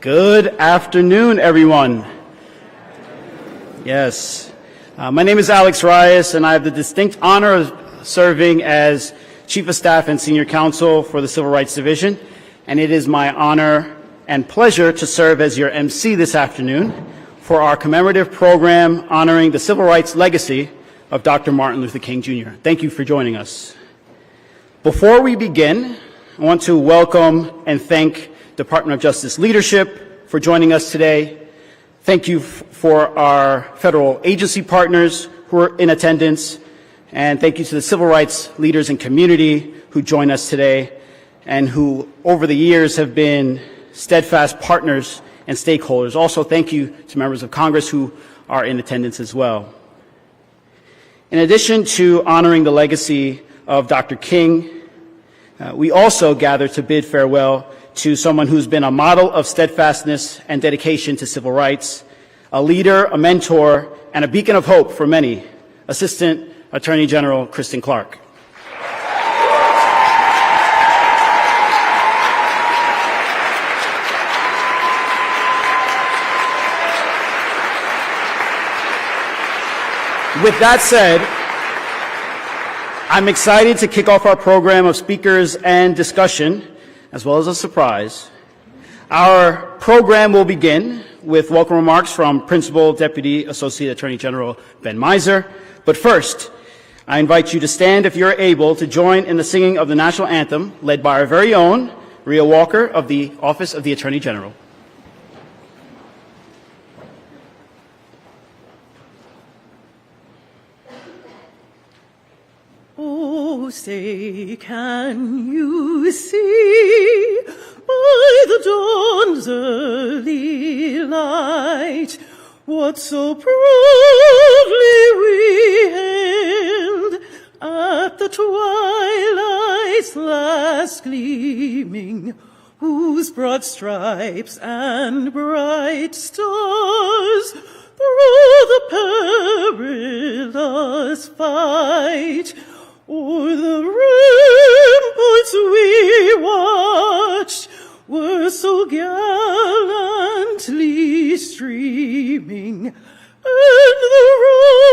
Good afternoon, everyone. Yes, my name is Alex Reyes, and I have the distinct honor of serving as Chief of Staff and Senior Counsel for the Civil Rights Division, and it is my honor and pleasure to serve as your MC this afternoon for our commemorative program honoring the civil rights legacy of Dr. Martin Luther King Jr. Thank you for joining us. Before we begin, I want to welcome and thank Department of Justice leadership for joining us today. Thank you for our federal agency partners who are in attendance, and thank you to the civil rights leaders and community who join us today and who over the years have been steadfast partners and stakeholders. Also, thank you to members of Congress who are in attendance as well. In addition to honoring the legacy of Dr. King, we also gather to bid farewell to someone who's been a model of steadfastness and dedication to civil rights, a leader, a mentor, and a beacon of hope for many, Assistant Attorney General Kristen Clarke. With that said, I'm excited to kick off our program of speakers and discussion, as well as a surprise. Our program will begin with welcome remarks from Principal Deputy Associate Attorney General Ben Miser. But first, I invite you to stand if you're able to join in the singing of the national anthem led by our very own Rhea Walker of the Office of the Attorney General. Oh, say, can you see by the dawn's early light what so proudly we hailed at the twilight's last gleaming, whose broad stripes and bright stars through the perilous fight o'er the ramparts we watched were so gallantly streaming, and the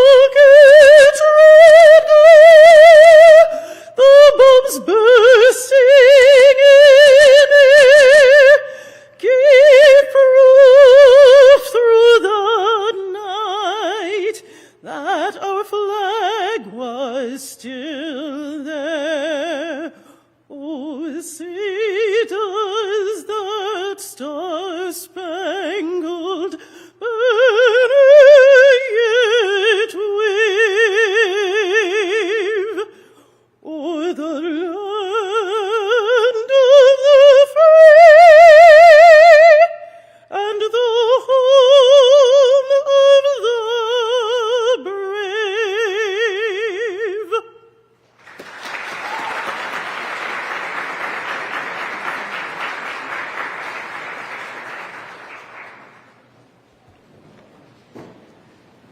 rocket's red glare, the bombs bursting in air, gave proof through the night that our flag was still there. Oh, say does that star-spangled banner yet wave o'er the land of the free and the home of the brave?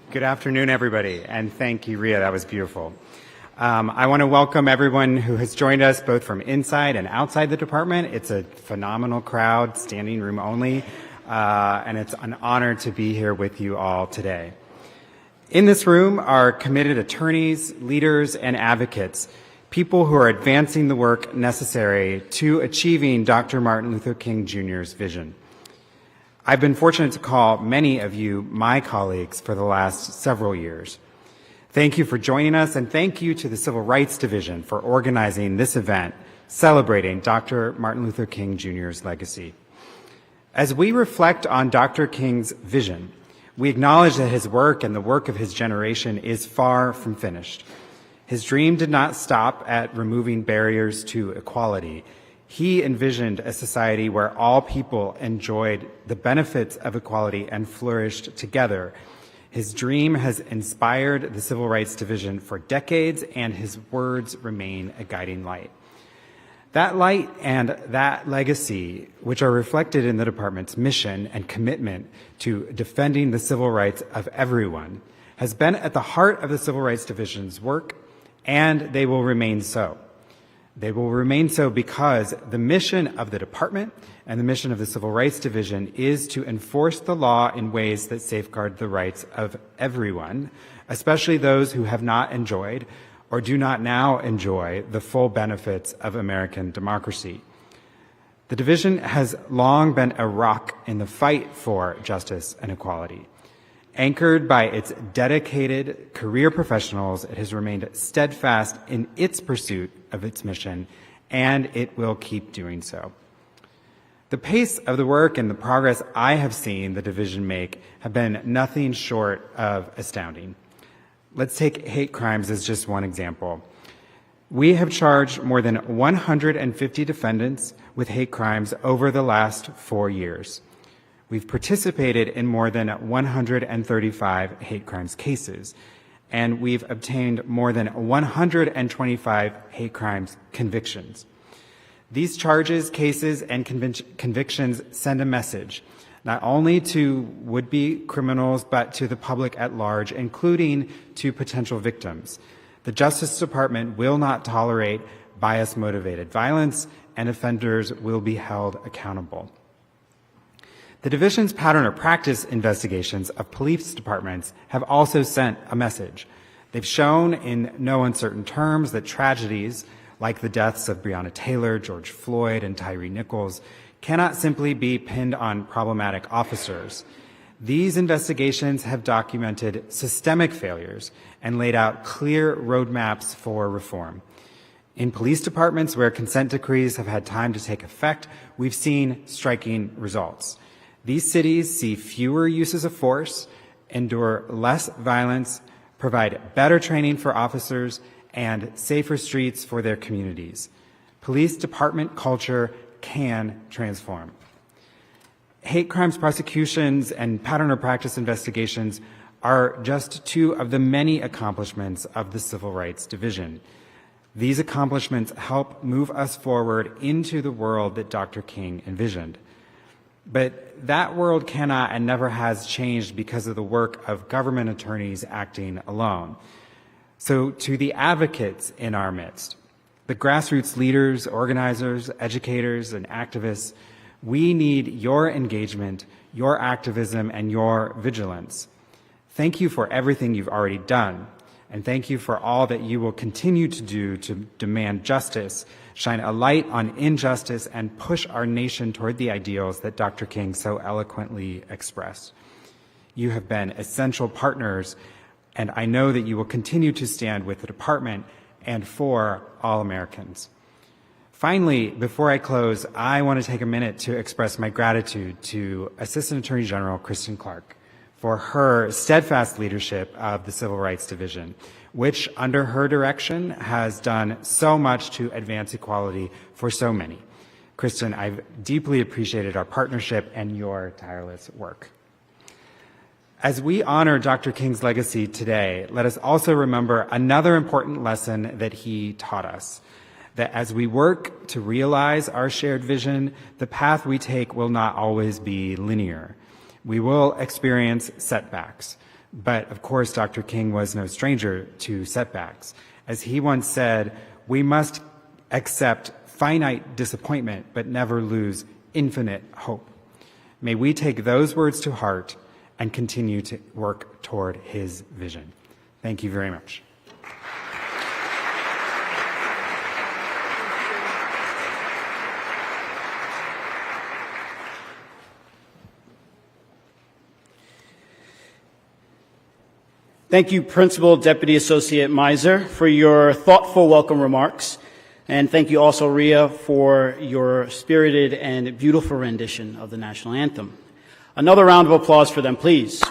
Good afternoon, everybody, and thank you, Rhea. That was beautiful. I want to welcome everyone who has joined us both from inside and outside the department. It's a phenomenal crowd, standing room only, and it's an honor to be here with you all today. In this room are committed attorneys, leaders, and advocates, people who are advancing the work necessary to achieving Dr. Martin Luther King Jr.'s vision. I've been fortunate to call many of you my colleagues for the last several years. Thank you for joining us, and thank you to the Civil Rights Division for organizing this event celebrating Dr. Martin Luther King Jr.'s legacy. As we reflect on Dr. King's vision, we acknowledge that his work and the work of his generation is far from finished. His dream did not stop at removing barriers to equality. He envisioned a society where all people enjoyed the benefits of equality and flourished together. His dream has inspired the Civil Rights Division for decades, and his words remain a guiding light. That light and that legacy, which are reflected in the department's mission and commitment to defending the civil rights of everyone, has been at the heart of the Civil Rights Division's work, and they will remain so. They will remain so because the mission of the department and the mission of the Civil Rights Division is to enforce the law in ways that safeguard the rights of everyone, especially those who have not enjoyed or do not now enjoy the full benefits of American democracy. The division has long been a rock in the fight for justice and equality. Anchored by its dedicated career professionals, it has remained steadfast in its pursuit of its mission, and it will keep doing so. The pace of the work and the progress I have seen the division make have been nothing short of astounding. Let's take hate crimes as just one example. We have charged more than 150 defendants with hate crimes over the last 4 years. We've participated in more than 135 hate crimes cases, and we've obtained more than 125 hate crimes convictions. These charges, cases, and convictions send a message, not only to would-be criminals, but to the public at large, including to potential victims. The Justice Department will not tolerate bias-motivated violence, and offenders will be held accountable. The division's pattern or practice investigations of police departments have also sent a message. They've shown in no uncertain terms that tragedies like the deaths of Breonna Taylor, George Floyd, and Tyree Nichols cannot simply be pinned on problematic officers. These investigations have documented systemic failures and laid out clear roadmaps for reform. In police departments where consent decrees have had time to take effect, we've seen striking results. These cities see fewer uses of force, endure less violence, provide better training for officers, and safer streets for their communities. Police department culture can transform. Hate crimes prosecutions and pattern or practice investigations are just two of the many accomplishments of the Civil Rights Division. These accomplishments help move us forward into the world that Dr. King envisioned. But that world cannot and never has changed because of the work of government attorneys acting alone. So to the advocates in our midst, the grassroots leaders, organizers, educators, and activists, we need your engagement, your activism, and your vigilance. Thank you for everything you've already done, and thank you for all that you will continue to do to demand justice, shine a light on injustice, and push our nation toward the ideals that Dr. King so eloquently expressed. You have been essential partners, and I know that you will continue to stand with the department and for all Americans. Finally, before I close, I want to take a minute to express my gratitude to Assistant Attorney General Kristen Clarke for her steadfast leadership of the Civil Rights Division, which under her direction has done so much to advance equality for so many. Kristen, I've deeply appreciated our partnership and your tireless work. As we honor Dr. King's legacy today, let us also remember another important lesson that he taught us, that as we work to realize our shared vision, the path we take will not always be linear. We will experience setbacks. But of course, Dr. King was no stranger to setbacks. As he once said, we must accept finite disappointment, but never lose infinite hope. May we take those words to heart and continue to work toward his vision. Thank you very much. Thank you, Principal Deputy Associate Miser, for your thoughtful welcome remarks. And thank you also, Rhea, for your spirited and beautiful rendition of the national anthem. Another round of applause for them, please.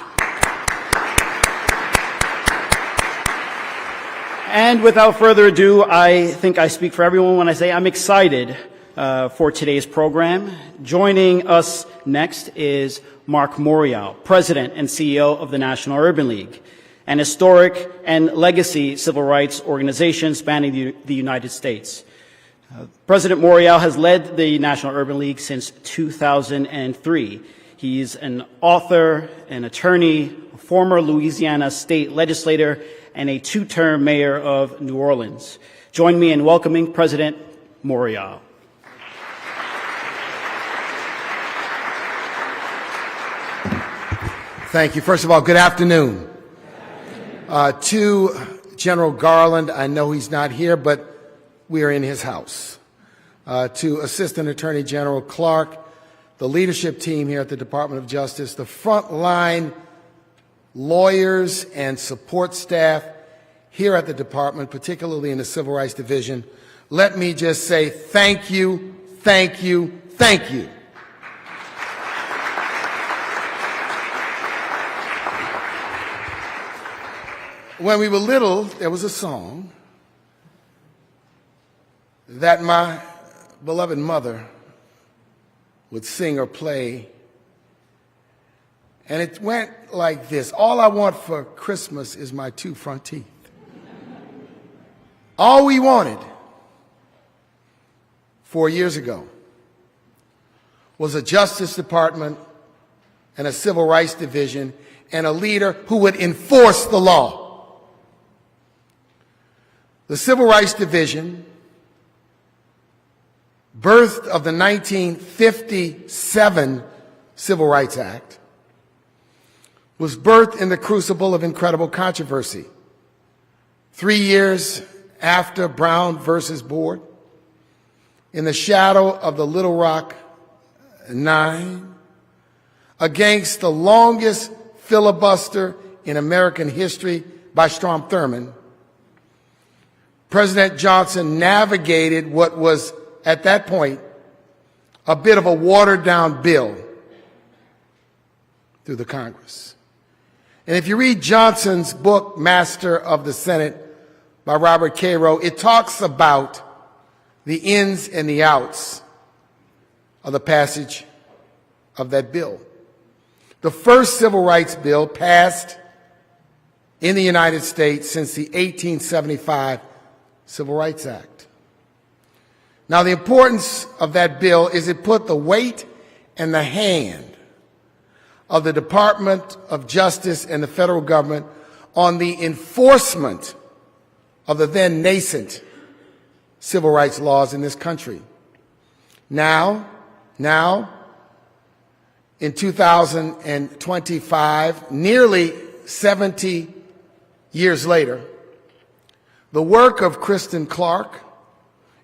And without further ado, I think I speak for everyone when I say I'm excited for today's program. Joining us next is Mark Morial, President and CEO of the National Urban League, an historic and legacy civil rights organization spanning the United States. President Morial has led the National Urban League since 2003. He's an author, an attorney, a former Louisiana state legislator, and a two-term mayor of New Orleans. Join me in welcoming President Morial. Thank you. First of all, good afternoon. To General Garland, I know he's not here, but we are in his house. To Assistant Attorney General Clarke, the leadership team here at the Department of Justice, the frontline lawyers and support staff here at the department, particularly in the Civil Rights Division, let me just say thank you, thank you, thank you. When we were little, there was a song that my beloved mother would sing or play, and it went like this: all I want for Christmas is my 2 front teeth. All we wanted 4 years ago was a Justice Department and a Civil Rights Division and a leader who would enforce the law. The Civil Rights Division, birthed of the 1957 Civil Rights Act, was birthed in the crucible of incredible controversy. 3 years after Brown versus Board, in the shadow of the Little Rock 9, against the longest filibuster in American history by Strom Thurmond, President Johnson navigated what was, at that point, a bit of a watered-down bill through the Congress. And if you read Johnson's book, Master of the Senate, by Robert Caro, it talks about the ins and the outs of the passage of that bill. The first civil rights bill passed in the United States since the 1875 Civil Rights Act. Now, the importance of that bill is it put the weight and the hand of the Department of Justice and the federal government on the enforcement of the then nascent civil rights laws in this country. Now, in 2025, nearly 70 years later, the work of Kristen Clarke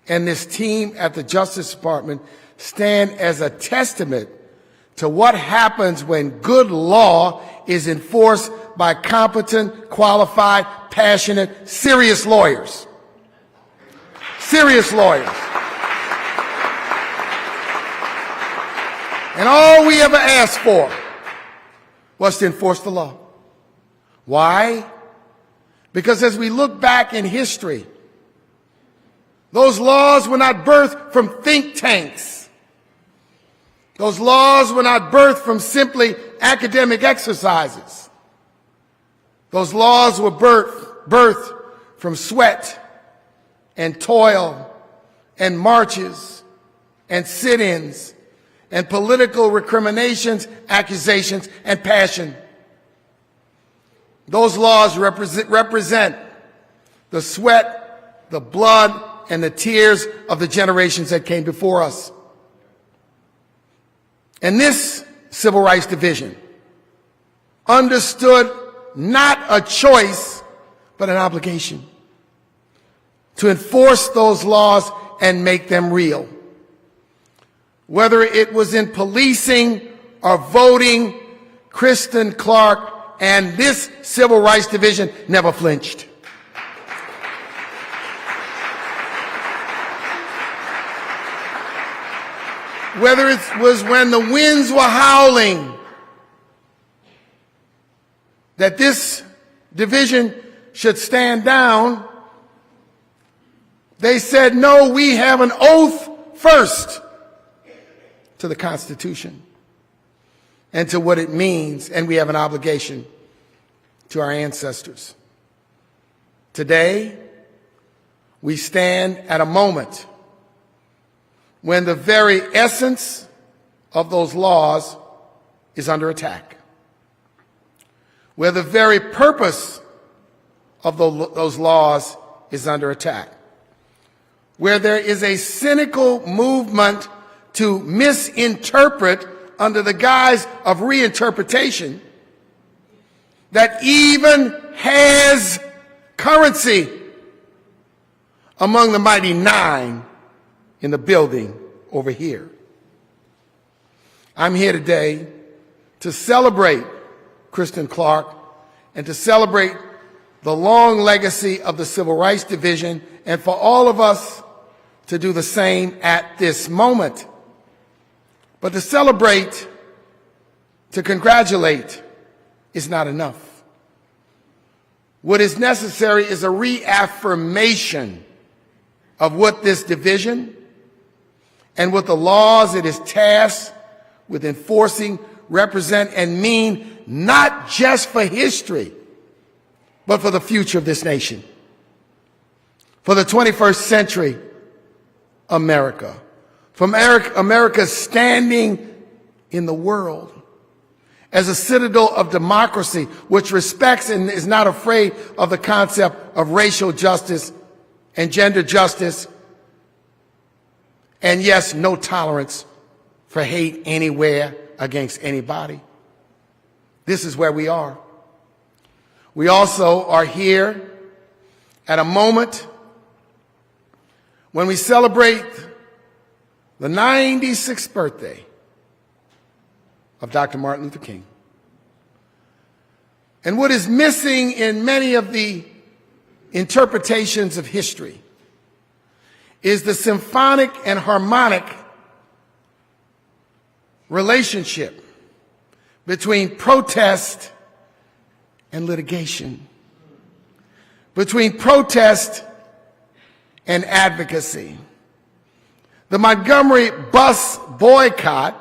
and this team at the Justice Department stand as a testament to what happens when good law is enforced by competent, qualified, passionate, serious lawyers. Serious lawyers. And all we ever asked for was to enforce the law. Why? Because as we look back in history, those laws were not birthed from think tanks. Those laws were not birthed from simply academic exercises. Those laws were birthed from sweat and toil and marches and sit-ins and political recriminations, accusations, and passion. Those laws represent the sweat, the blood, and the tears of the generations that came before us. And this Civil Rights Division understood not a choice, but an obligation to enforce those laws and make them real. Whether it was in policing or voting, Kristen Clarke and this Civil Rights Division never flinched. Whether it was when the winds were howling that this division should stand down, they said, no, we have an oath first to the Constitution and to what it means, and we have an obligation to our ancestors. Today, we stand at a moment when the very essence of those laws is under attack, where the very purpose of those laws is under attack. where there is a cynical movement to misinterpret under the guise of reinterpretation that even has currency among the mighty nine in the building over here. I'm here today to celebrate Kristen Clarke and to celebrate the long legacy of the Civil Rights Division, and for all of us to do the same at this moment. But to celebrate, to congratulate, is not enough. What is necessary is a reaffirmation of what this division and what the laws it is tasked with enforcing represent and mean, not just for history, but for the future of this nation, for the 21st century America, for America standing in the world as a citadel of democracy which respects and is not afraid of the concept of racial justice and gender justice, and yes, no tolerance for hate anywhere against anybody. This is where we are. We also are here at a moment when we celebrate the 96th birthday of Dr. Martin Luther King. And what is missing in many of the interpretations of history is the symphonic and harmonic relationship between protest and litigation, between protest and advocacy. The Montgomery bus boycott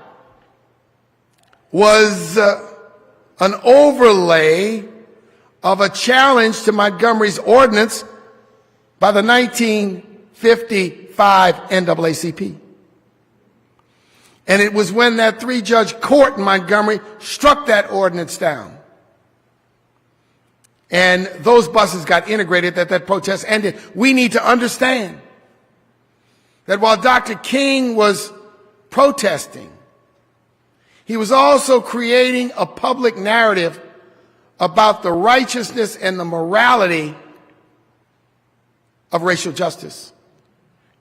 was an overlay of a challenge to Montgomery's ordinance by the 1955 NAACP. And it was when that three-judge court in Montgomery struck that ordinance down, and those buses got integrated, that protest ended. We need to understand that while Dr. King was protesting, he was also creating a public narrative about the righteousness and the morality of racial justice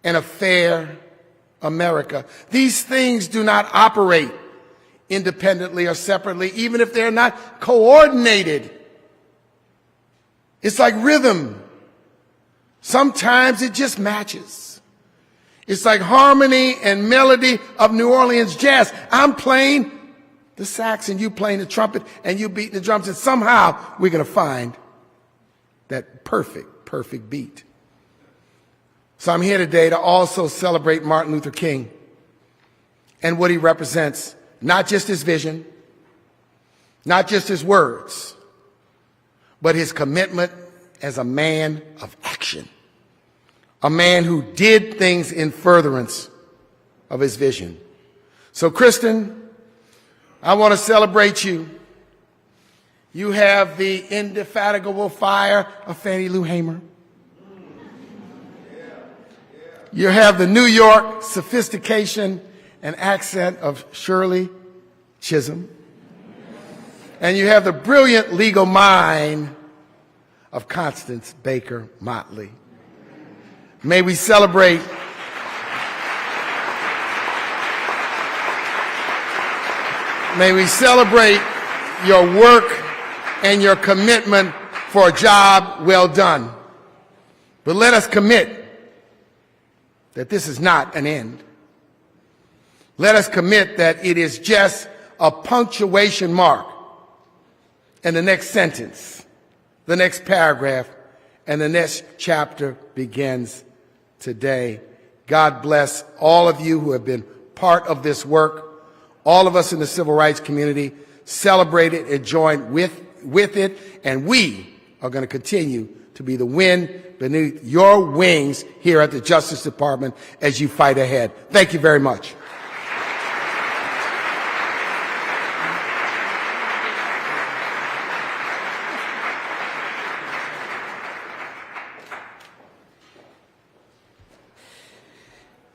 and a fair America. These things do not operate independently or separately, even if they're not coordinated. It's like rhythm. Sometimes it just matches. It's like harmony and melody of New Orleans jazz. I'm playing the sax and you playing the trumpet and you beating the drums, and somehow we're going to find that perfect beat. So I'm here today to also celebrate Martin Luther King and what he represents, not just his vision, not just his words, but his commitment as a man of action, a man who did things in furtherance of his vision. So, Kristen, I want to celebrate you. You have the indefatigable fire of Fannie Lou Hamer. You have the New York sophistication and accent of Shirley Chisholm. And you have the brilliant legal mind of Constance Baker Motley. May we celebrate your work and your commitment for a job well done. But let us commit that this is not an end. Let us commit that it is just a punctuation mark, and the next sentence, the next paragraph, and the next chapter begins today. God bless all of you who have been part of this work. All of us in the civil rights community celebrate it and join with it, and we are going to continue to be the wind beneath your wings here at the Justice Department as you fight ahead. Thank you very much.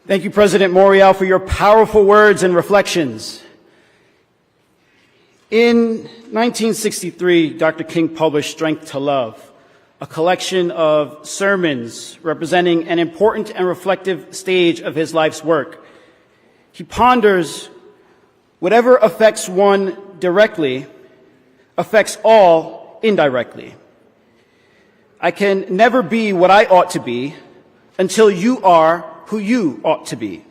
Thank you, President Morial, for your powerful words and reflections. In 1963, Dr. King published Strength to Love, a collection of sermons representing an important and reflective stage of his life's work. He ponders whatever affects one directly affects all indirectly. I can never be what I ought to be until you are who you ought to be.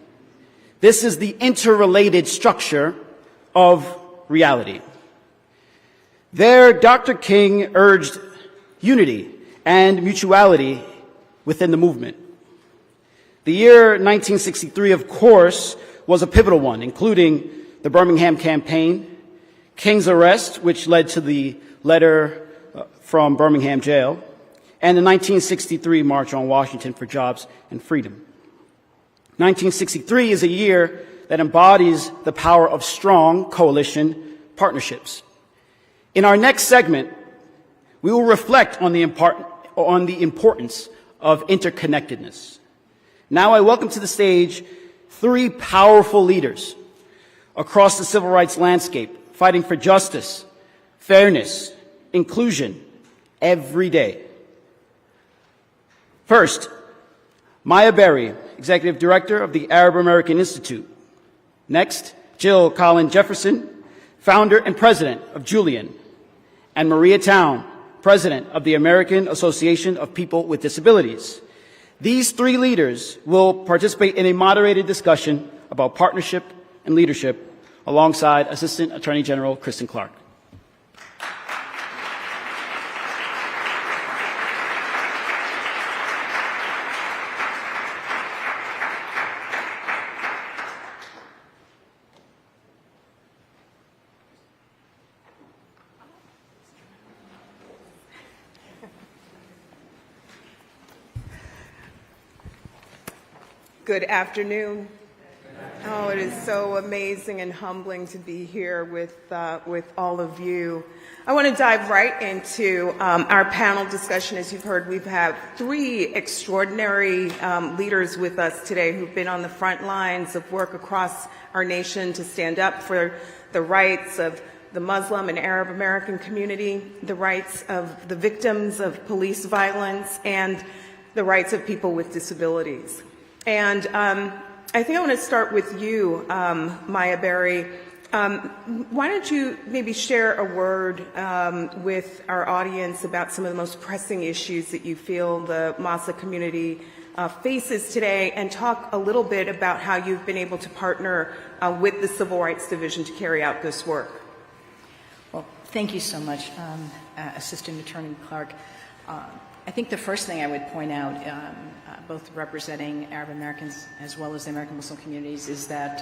This is the interrelated structure of reality. There, Dr. King urged unity and mutuality within the movement. The year 1963, of course, was a pivotal one, including the Birmingham campaign, King's arrest, which led to the letter from Birmingham jail, and the 1963 March on Washington for Jobs and Freedom. 1963 is a year that embodies the power of strong coalition partnerships. In our next segment, we will reflect on the importance of interconnectedness. Now I welcome to the stage three powerful leaders across the civil rights landscape, fighting for justice, fairness, inclusion every day. First, Maya Berry, Executive Director of the Arab American Institute. Next, Jill Collin Jefferson, Founder and President of Julian. And Maria Town, President of the American Association of People with Disabilities. These three leaders will participate in a moderated discussion about partnership and leadership alongside Assistant Attorney General Kristen Clarke. Good afternoon. Oh, it is so amazing and humbling to be here with all of you. I want to dive right into our panel discussion. As you've heard, we have three extraordinary leaders with us today who've been on the front lines of work across our nation to stand up for the rights of the Muslim and Arab American community, the rights of the victims of police violence, and the rights of people with disabilities. And I think I want to start with you, Maya Berry. Why don't you maybe share a word with our audience about some of the most pressing issues that you feel the MASA community faces today, and talk a little bit about how you've been able to partner with the Civil Rights Division to carry out this work. Well, thank you so much, Assistant Attorney Clarke. I think the first thing I would point out, both representing Arab Americans as well as the American Muslim communities, is that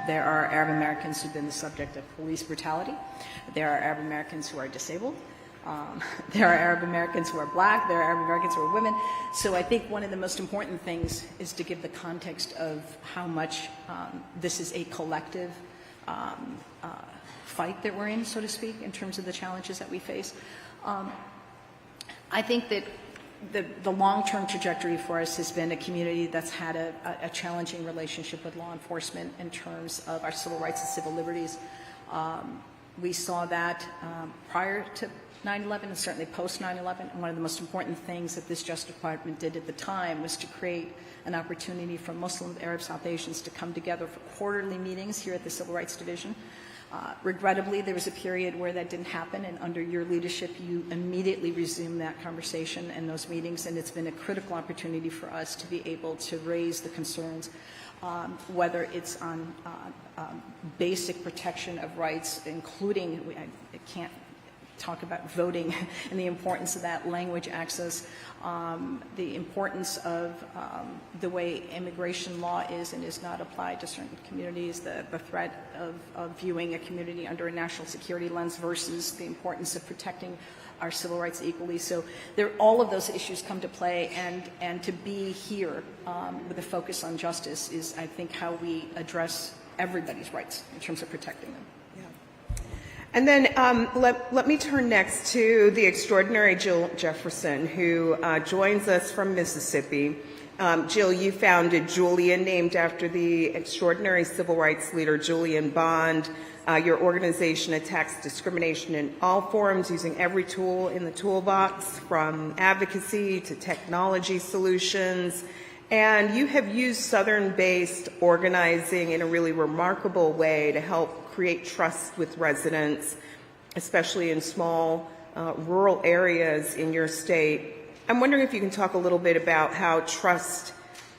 there are Arab Americans who've been the subject of police brutality. There are Arab Americans who are disabled. There are Arab Americans who are black. There are Arab Americans who are women. So I think one of the most important things is to give the context of how much this is a collective fight that we're in, so to speak, in terms of the challenges that we face. I think that the long-term trajectory for us has been a community that's had a challenging relationship with law enforcement in terms of our civil rights and civil liberties. We saw that prior to 9/11 and certainly post 9/11. And one of the most important things that this Justice Department did at the time was to create an opportunity for Muslim, Arab, South Asians to come together for quarterly meetings here at the Civil Rights Division. Regrettably, there was a period where that didn't happen, and under your leadership, you immediately resumed that conversation and those meetings, and it's been a critical opportunity for us to be able to raise the concerns, whether it's on basic protection of rights, including, I can't talk about voting and the importance of that, language access, the importance of the way immigration law is and is not applied to certain communities, the threat of viewing a community under a national security lens versus the importance of protecting our civil rights equally. So all of those issues come to play, and to be here with a focus on justice is, I think, how we address everybody's rights in terms of protecting them. And then let me turn next to the extraordinary Jill Jefferson, who joins us from Mississippi. Jill, you founded Julian, named after the extraordinary civil rights leader Julian Bond. Your organization attacks discrimination in all forms, using every tool in the toolbox, from advocacy to technology solutions. And you have used Southern-based organizing in a really remarkable way to help create trust with residents, especially in small rural areas in your state. I'm wondering if you can talk a little bit about how trust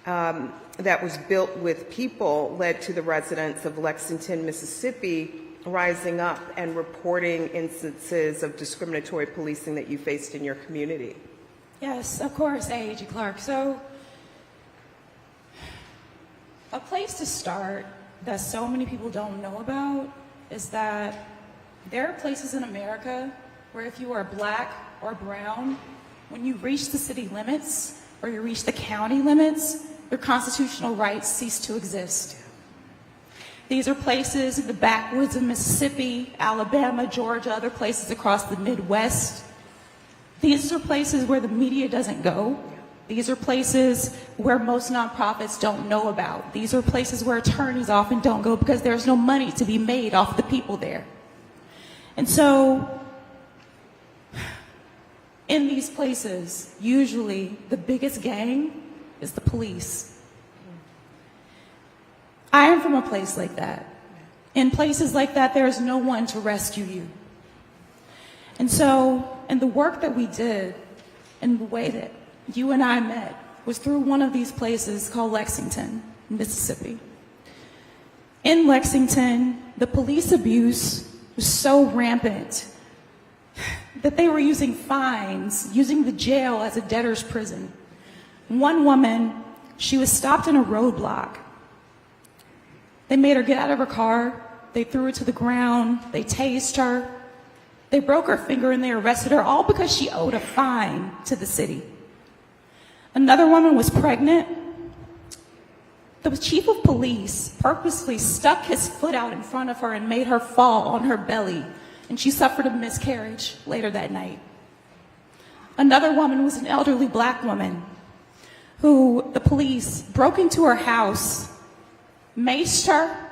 that was built with people led to the residents of Lexington, Mississippi, rising up and reporting instances of discriminatory policing that you faced in your community. Yes, of course, AG Clarke. So, a place to start that so many people don't know about is that there are places in America where if you are black or brown, when you reach the city limits or you reach the county limits, your constitutional rights cease to exist. These are places in the backwoods of Mississippi, Alabama, Georgia, other places across the Midwest. These are places where the media doesn't go. These are places where most nonprofits don't know about. These are places where attorneys often don't go because there's no money to be made off the people there. And so, in these places, usually the biggest gang is the police. I am from a place like that. In places like that, there is no one to rescue you. And so, and the work that we did and the way that you and I met was through one of these places called Lexington, Mississippi. In Lexington, the police abuse was so rampant that they were using fines, using the jail as a debtor's prison. One woman, she was stopped in a roadblock. They made her get out of her car, they threw her to the ground, they tased her, they broke her finger and they arrested her, all because she owed a fine to the city. Another woman was pregnant. The chief of police purposely stuck his foot out in front of her and made her fall on her belly, and she suffered a miscarriage later that night. Another woman was an elderly black woman who the police broke into her house, maced her,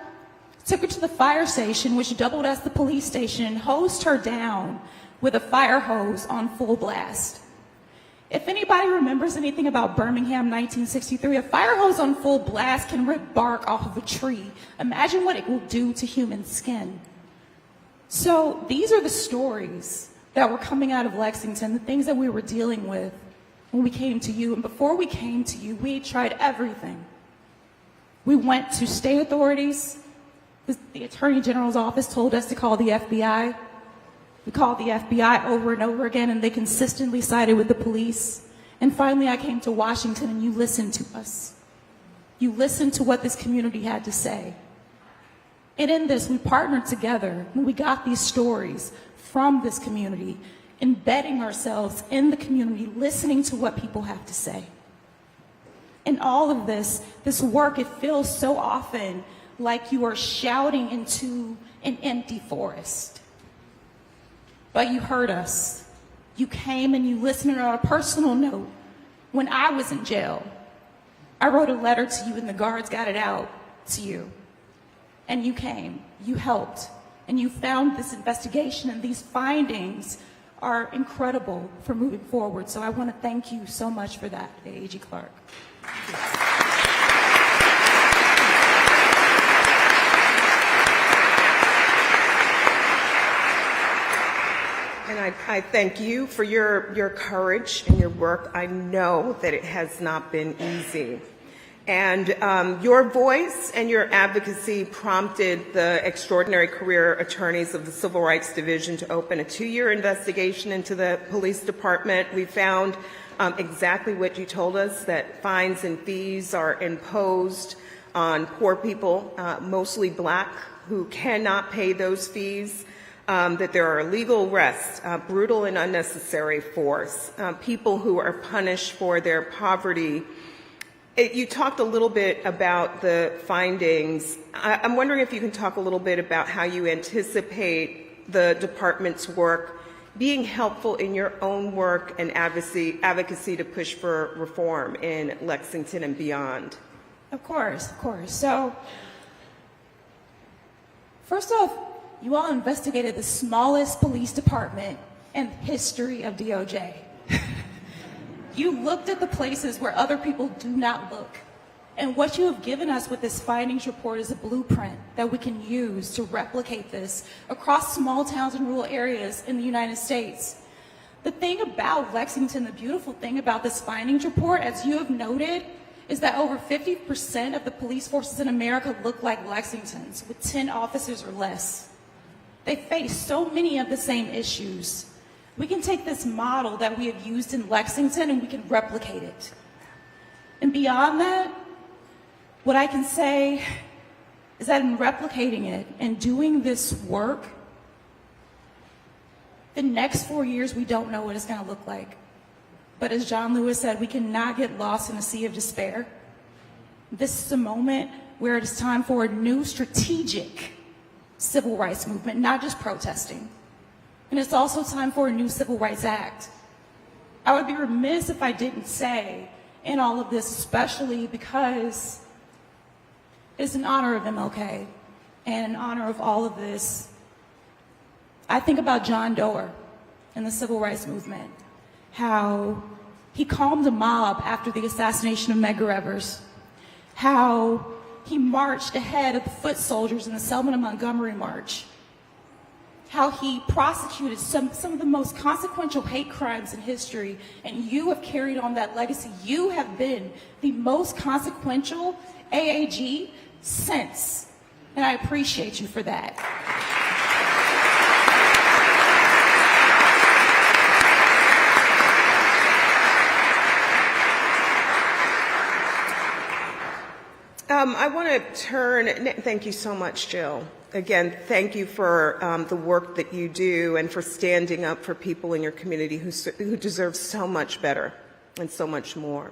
took her to the fire station, which doubled as the police station, and hosed her down with a fire hose on full blast. If anybody remembers anything about Birmingham 1963, a fire hose on full blast can rip bark off of a tree. Imagine what it will do to human skin. So these are the stories that were coming out of Lexington, the things that we were dealing with when we came to you. And before we came to you, we tried everything. We went to state authorities. The Attorney General's office told us to call the FBI. We called the FBI over and over again, and they consistently sided with the police. And finally, I came to Washington, and you listened to us. You listened to what this community had to say. And in this, we partnered together when we got these stories from this community, embedding ourselves in the community, listening to what people have to say. In all of this work, it feels so often like you are shouting into an empty forest. But you heard us. You came and you listened. On a personal note, when I was in jail, I wrote a letter to you and the guards got it out to you. And you came, you helped, and you found this investigation, and these findings are incredible for moving forward. So I want to thank you so much for that, AG Clarke. And I thank you for your courage and your work. I know that it has not been easy. And your voice and your advocacy prompted the extraordinary career attorneys of the Civil Rights Division to open a 2-year investigation into the police department. We found exactly what you told us, that fines and fees are imposed on poor people, mostly black, who cannot pay those fees, that there are illegal arrests, brutal and unnecessary force, people who are punished for their poverty. You talked a little bit about the findings. I'm wondering if you can talk a little bit about how you anticipate the department's work being helpful in your own work and advocacy to push for reform in Lexington and beyond? Of course, of course. So, first off, you all investigated the smallest police department in the history of DOJ. You looked at the places where other people do not look. And what you have given us with this findings report is a blueprint that we can use to replicate this across small towns and rural areas in the United States. The thing about Lexington, the beautiful thing about this findings report, as you have noted, is that over 50% of the police forces in America look like Lexington's, with 10 officers or less. They face so many of the same issues. We can take this model that we have used in Lexington and we can replicate it. And beyond that, what I can say is that in replicating it and doing this work, the next 4 years we don't know what it's going to look like. But as John Lewis said, we cannot get lost in a sea of despair. This is a moment where it is time for a new strategic civil rights movement, not just protesting. And it's also time for a new Civil Rights Act. I would be remiss if I didn't say in all of this, especially because it's in honor of MLK and in honor of all of this, I think about John Doe and the Civil Rights Movement, how he calmed a mob after the assassination of Medgar Evers, how he marched ahead of the foot soldiers in the Selma to Montgomery March, how he prosecuted some of the most consequential hate crimes in history, and you have carried on that legacy. You have been the most consequential AAG since, and I appreciate you for that. I want to turn, thank you so much, Jill. Again, thank you for the work that you do and for standing up for people in your community who deserve so much better and so much more.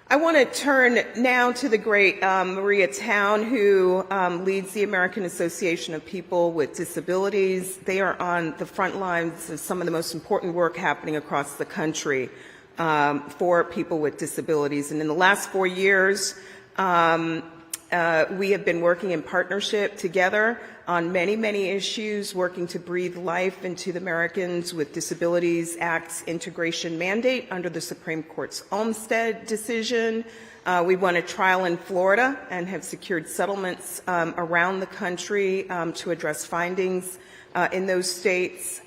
I want to turn now to the great Maria Town, who leads the American Association of People with Disabilities. They are on the front lines of some of the most important work happening across the country for people with disabilities. And in the last 4 years, we have been working in partnership together on many, many issues, working to breathe life into the Americans with Disabilities Act's integration mandate under the Supreme Court's Olmstead decision. We won a trial in Florida and have secured settlements around the country to address findings in those states.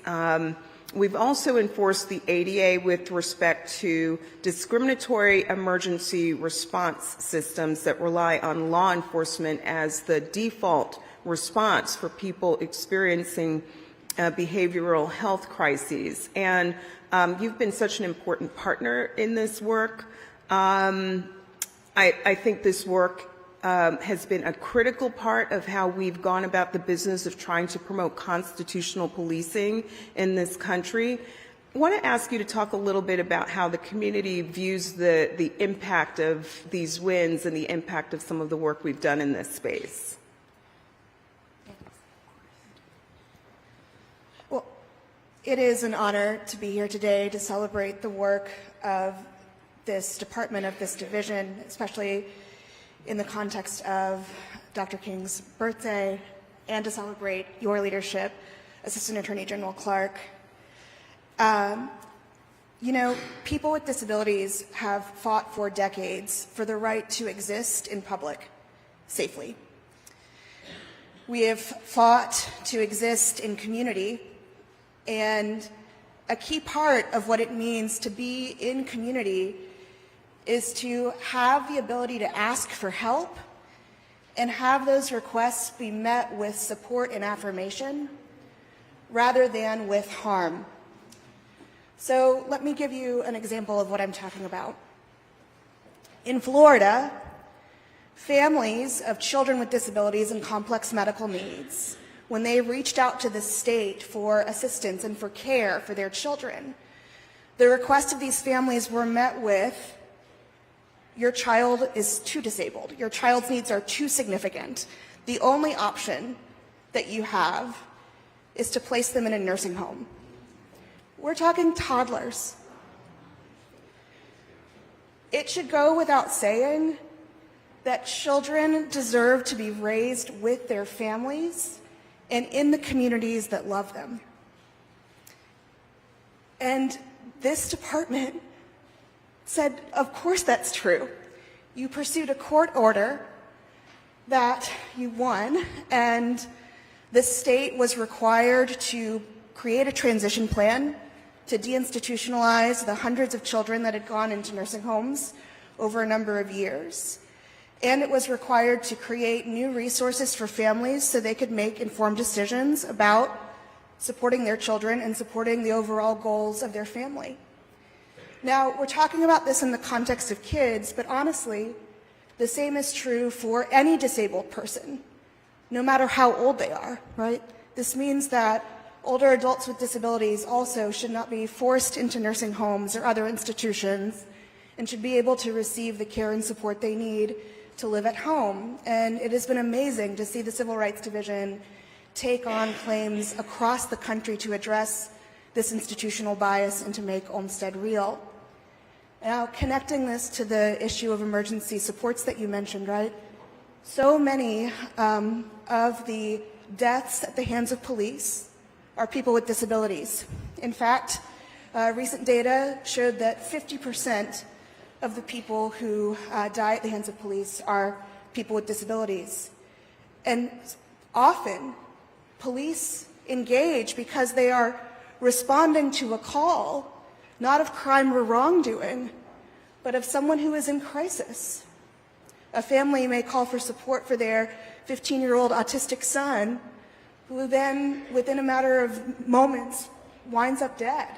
We've also enforced the ADA with respect to discriminatory emergency response systems that rely on law enforcement as the default response for people experiencing behavioral health crises. And you've been such an important partner in this work. I think this work has been a critical part of how we've gone about the business of trying to promote constitutional policing in this country. I want to ask you to talk a little bit about how the community views the impact of these wins and the impact of some of the work we've done in this space. Well, it is an honor to be here today to celebrate the work of this department, of this division, especially in the context of Dr. King's birthday, and to celebrate your leadership, Assistant Attorney General Clarke. You know, people with disabilities have fought for decades for the right to exist in public safely. We have fought to exist in community, and a key part of what it means to be in community is to have the ability to ask for help and have those requests be met with support and affirmation rather than with harm. So let me give you an example of what I'm talking about. In Florida, families of children with disabilities and complex medical needs, when they reached out to the state for assistance and for care for their children, the requests of these families were met with, your child is too disabled. Your child's needs are too significant. The only option that you have is to place them in a nursing home. We're talking toddlers. It should go without saying that children deserve to be raised with their families and in the communities that love them. And this department said, of course that's true. You pursued a court order that you won, and the state was required to create a transition plan to deinstitutionalize the hundreds of children that had gone into nursing homes over a number of years. And it was required to create new resources for families so they could make informed decisions about supporting their children and supporting the overall goals of their family. Now, we're talking about this in the context of kids, but honestly, the same is true for any disabled person, no matter how old they are, right? This means that older adults with disabilities also should not be forced into nursing homes or other institutions and should be able to receive the care and support they need to live at home. And it has been amazing to see the Civil Rights Division take on claims across the country to address this institutional bias and to make Olmsted real. Now, connecting this to the issue of emergency supports that you mentioned, right? So many of the deaths at the hands of police are people with disabilities. In fact, recent data showed that 50% of the people who die at the hands of police are people with disabilities. And often, police engage because they are responding to a call, not of crime or wrongdoing, but of someone who is in crisis. A family may call for support for their 15-year-old autistic son, who then, within a matter of moments, winds up dead.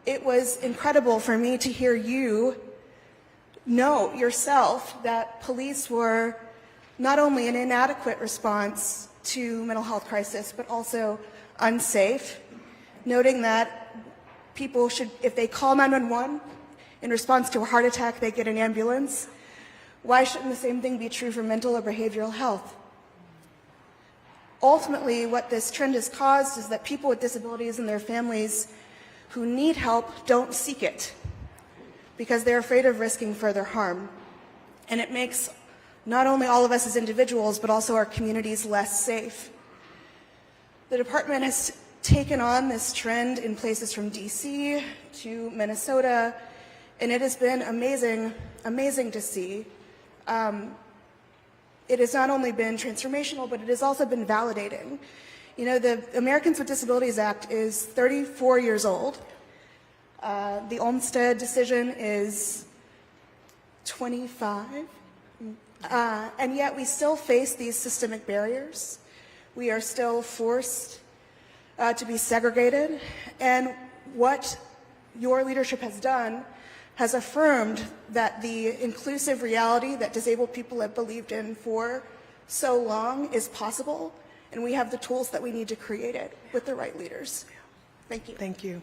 It was incredible for me to hear you know yourself that police were not only an inadequate response to mental health crisis, but also unsafe, noting that people should, if they call 911 in response to a heart attack, they get an ambulance. Why shouldn't the same thing be true for mental or behavioral health? Ultimately, what this trend has caused is that people with disabilities and their families who need help don't seek it because they're afraid of risking further harm. And it makes not only all of us as individuals, but also our communities less safe. The department has taken on this trend in places from DC to Minnesota, and it has been amazing to see. It has not only been transformational, but it has also been validating. You know, the Americans with Disabilities Act is 34 years old. The Olmsted decision is 25. And yet we still face these systemic barriers. We are still forced to be segregated. And what your leadership has done has affirmed that the inclusive reality that disabled people have believed in for so long is possible, and we have the tools that we need to create it with the right leaders. Thank you. Thank you.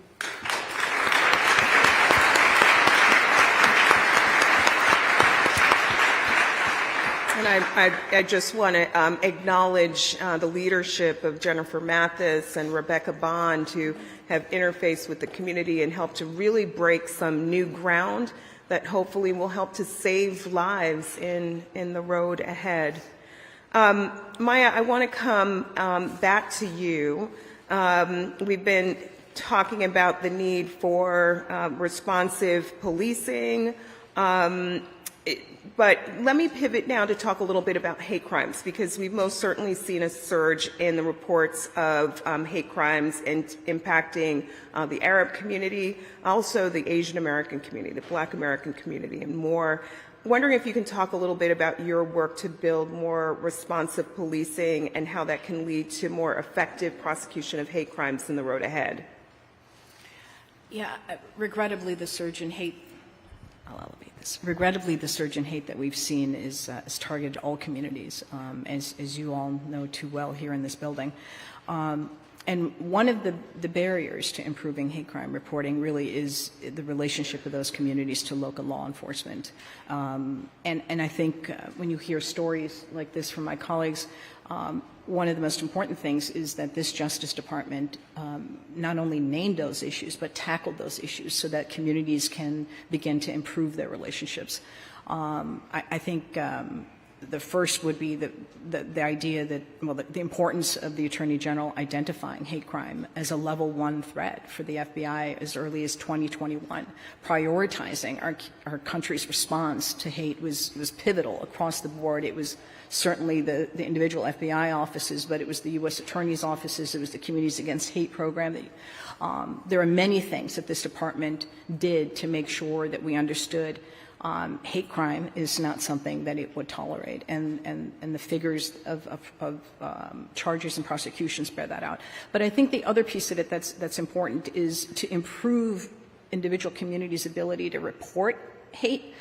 And I just want to acknowledge the leadership of Jennifer Mathis and Rebecca Bond, who have interfaced with the community and helped to really break some new ground that hopefully will help to save lives in the road ahead. Maya, I want to come back to you. We've been talking about the need for responsive policing, but let me pivot now to talk a little bit about hate crimes, because we've most certainly seen a surge in the reports of hate crimes and impacting the Arab community, also the Asian American community, the Black American community, and more. Wondering if you can talk a little bit about your work to build more responsive policing and how that can lead to more effective prosecution of hate crimes in the road ahead. Yeah, regrettably, the surge in hate. I'll elevate this. Regrettably, the surge in hate that we've seen is targeted all communities, as you all know too well here in this building. And one of the barriers to improving hate crime reporting really is the relationship of those communities to local law enforcement. And I think when you hear stories like this from my colleagues, one of the most important things is that this Justice Department not only named those issues, but tackled those issues so that communities can begin to improve their relationships. I think the first would be the idea that, well, the importance of the Attorney General identifying hate crime as a level 1 threat for the FBI as early as 2021. Prioritizing our country's response to hate was pivotal across the board. It was certainly the individual FBI offices, but it was the U.S. Attorney's offices, it was the Communities Against Hate program. There are many things that this department did to make sure that we understood hate crime is not something that it would tolerate, and the figures of charges and prosecutions bear that out. But I think the other piece of it that's important is to improve individual communities' ability to report hate.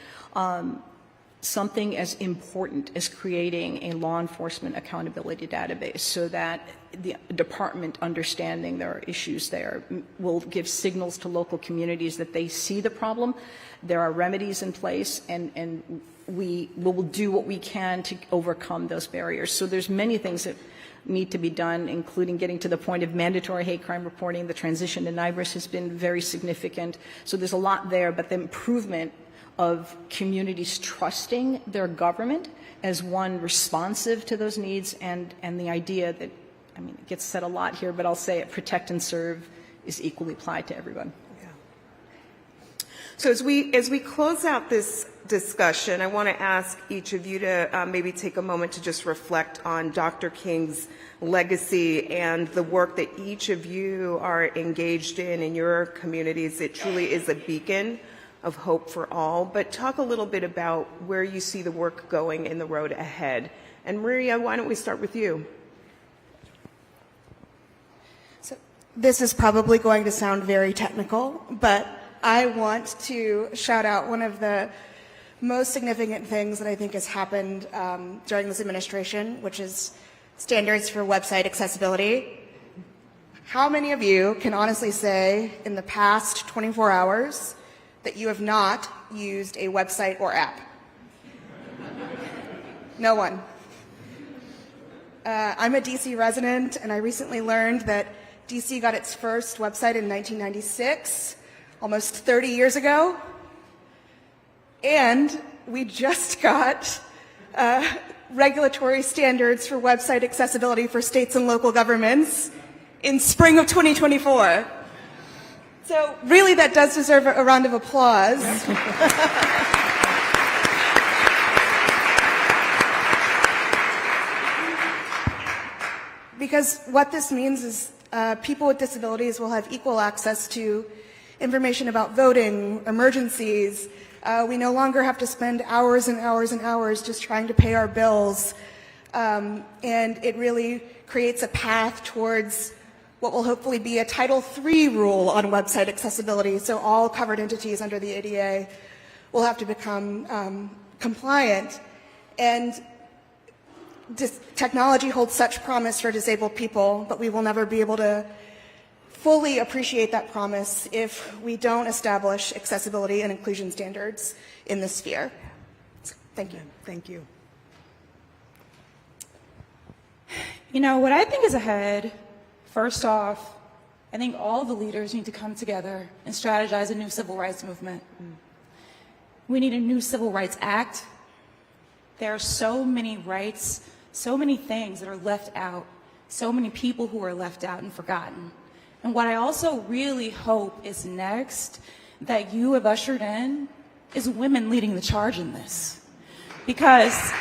Something as important as creating a law enforcement accountability database so that the department understanding there are issues there will give signals to local communities that they see the problem, there are remedies in place, and we will do what we can to overcome those barriers. So there's many things that need to be done, including getting to the point of mandatory hate crime reporting. The transition to NIBRS has been very significant. So there's a lot there, but the improvement of communities trusting their government as one responsive to those needs, and the idea that, I mean, it gets said a lot here, but I'll say it, protect and serve is equally applied to everyone. Yeah. So as we close out this discussion, I want to ask each of you to maybe take a moment to just reflect on Dr. King's legacy and the work that each of you are engaged in your communities. It truly is a beacon of hope for all, but talk a little bit about where you see the work going in the road ahead. And Maria, why don't we start with you? So this is probably going to sound very technical, but I want to shout out one of the most significant things that I think has happened during this administration, which is standards for website accessibility. How many of you can honestly say in the past 24 hours that you have not used a website or app? No one. I'm a DC resident, and I recently learned that DC got its first website in 1996, almost 30 years ago. And we just got regulatory standards for website accessibility for states and local governments in spring of 2024. So really, that does deserve a round of applause. Because what this means is people with disabilities will have equal access to information about voting, emergencies. We no longer have to spend hours and hours and hours just trying to pay our bills. And it really creates a path towards what will hopefully be a Title III rule on website accessibility. So all covered entities under the ADA will have to become compliant. And technology holds such promise for disabled people, but we will never be able to fully appreciate that promise if we don't establish accessibility and inclusion standards in this sphere. Thank you. Thank you. You know, what I think is ahead, first off, I think all the leaders need to come together and strategize a new civil rights movement. We need a new Civil Rights Act. There are so many rights, so many things that are left out, so many people who are left out and forgotten. And what I also really hope is next that you have ushered in is women leading the charge in this. Because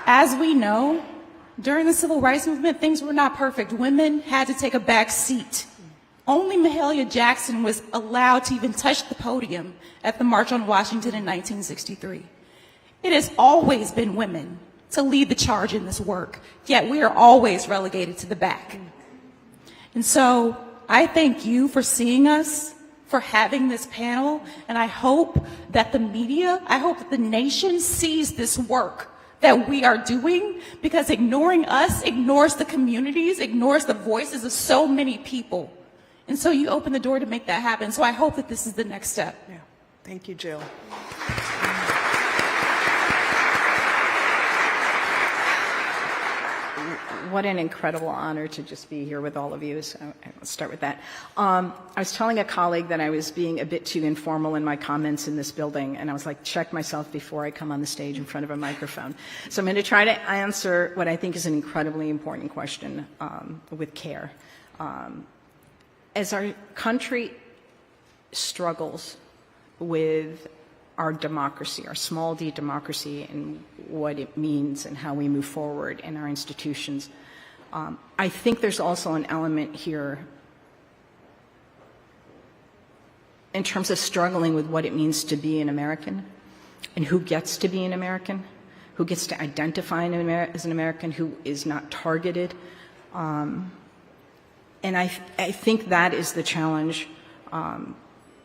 as we know, during the civil rights movement, things were not perfect. Women had to take a back seat. Only Mahalia Jackson was allowed to even touch the podium at the March on Washington in 1963. It has always been women to lead the charge in this work, yet we are always relegated to the back. And so I thank you for seeing us, for having this panel, and I hope that the media, I hope that the nation sees this work that we are doing, because ignoring us ignores the communities, ignores the voices of so many people. And so you open the door to make that happen. So I hope that this is the next step. Yeah. Thank you, Jill. What an incredible honor to just be here with all of you. So let's start with that. I was telling a colleague that I was being a bit too informal in my comments in this building, and I was like, check myself before I come on the stage in front of a microphone. So I'm going to try to answer what I think is an incredibly important question with care. As our country struggles with our democracy, our small d democracy, and what it means and how we move forward in our institutions, I think there's also an element here in terms of struggling with what it means to be an American and who gets to be an American, who gets to identify as an American, who is not targeted. And I think that is the challenge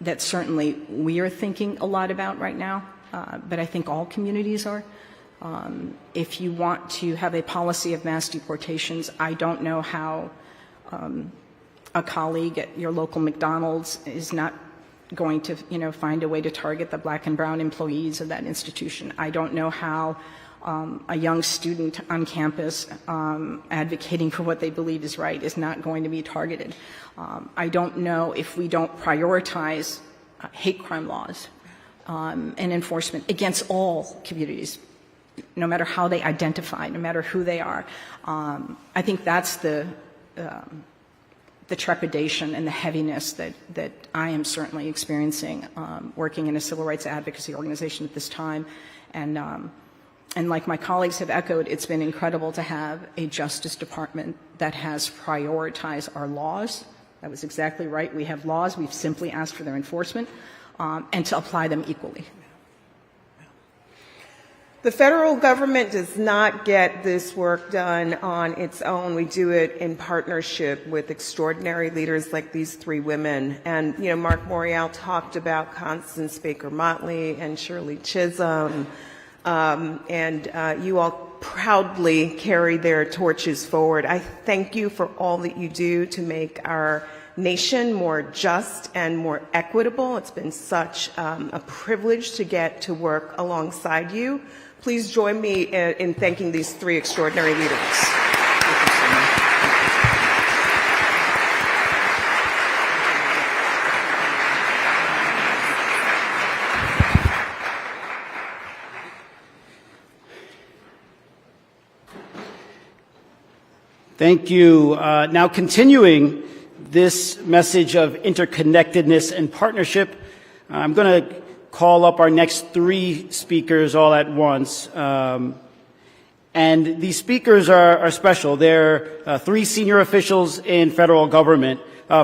that certainly we are thinking a lot about right now, but I think all communities are. If you want to have a policy of mass deportations, I don't know how a colleague at your local McDonald's is not going to, find a way to target the black and brown employees of that institution. I don't know how a young student on campus advocating for what they believe is right is not going to be targeted. I don't know if we don't prioritize hate crime laws and enforcement against all communities, no matter how they identify, no matter who they are. I think that's the trepidation and the heaviness that I am certainly experiencing working in a civil rights advocacy organization at this time. And like my colleagues have echoed, it's been incredible to have a Justice Department that has prioritized our laws. That was exactly right. We have laws. We've simply asked for their enforcement and to apply them equally. The federal government does not get this work done on its own. We do it in partnership with extraordinary leaders like these three women. And, Mark Morial talked about Constance Baker Motley and Shirley Chisholm. You all proudly carry their torches forward. I thank you for all that you do to make our nation more just and more equitable. It's been such a privilege to get to work alongside you. Please join me in thanking these three extraordinary leaders. Thank you so much. Thank you. Now continuing this message of interconnectedness and partnership, I'm going to call up our next three speakers all at once. And these speakers are special. They're three senior officials in federal government.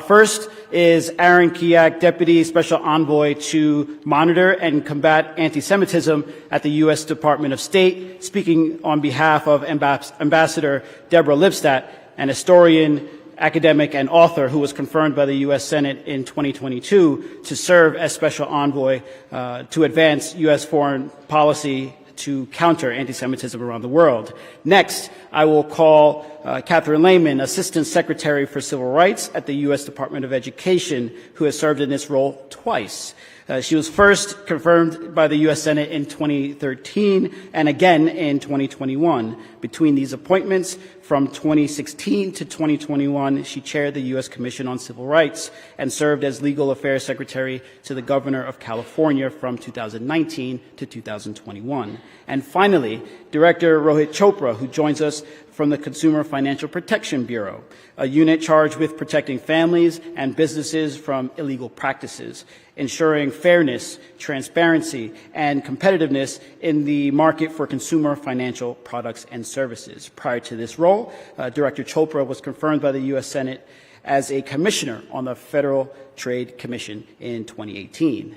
First is Aaron Kiak, Deputy Special Envoy to monitor and combat anti-Semitism at the U.S. Department of State, speaking on behalf of Ambassador Deborah Lipstadt, an historian, academic, and author who was confirmed by the U.S. Senate in 2022 to serve as Special Envoy to advance U.S. foreign policy to counter anti-Semitism around the world. Next, I will call Catherine Lehman, Assistant Secretary for Civil Rights at the U.S. Department of Education, who has served in this role twice. She was first confirmed by the U.S. Senate in 2013 and again in 2021. Between these appointments, from 2016 to 2021, she chaired the U.S. Commission on Civil Rights and served as Legal Affairs Secretary to the Governor of California from 2019 to 2021. And finally, Director Rohit Chopra, who joins us from the Consumer Financial Protection Bureau, a unit charged with protecting families and businesses from illegal practices, ensuring fairness, transparency, and competitiveness in the market for consumer financial products and services. Prior to this role, Director Chopra was confirmed by the U.S. Senate as a commissioner on the Federal Trade Commission in 2018.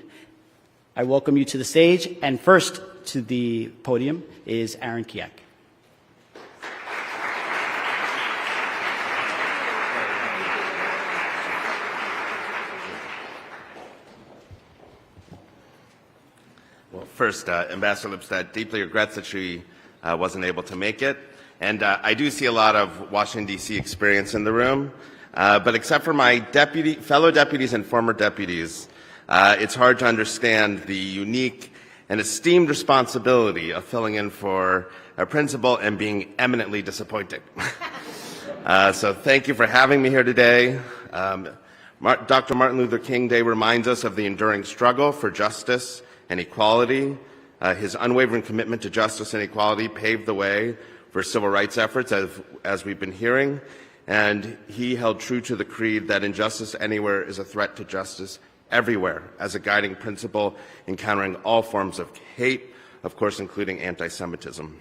I welcome you to the stage, and first to the podium is Aaron Kiak. Well, first, Ambassador Lipstadt deeply regrets that she wasn't able to make it. And I do see a lot of Washington, D.C. experience in the room. But except for my fellow deputies and former deputies, it's hard to understand the unique and esteemed responsibility of filling in for a principal and being eminently disappointing. So thank you for having me here today. Dr. Martin Luther King Day reminds us of the enduring struggle for justice and equality. His unwavering commitment to justice and equality paved the way for civil rights efforts, as we've been hearing, and he held true to the creed that injustice anywhere is a threat to justice everywhere, as a guiding principle in countering all forms of hate, of course, including anti-Semitism.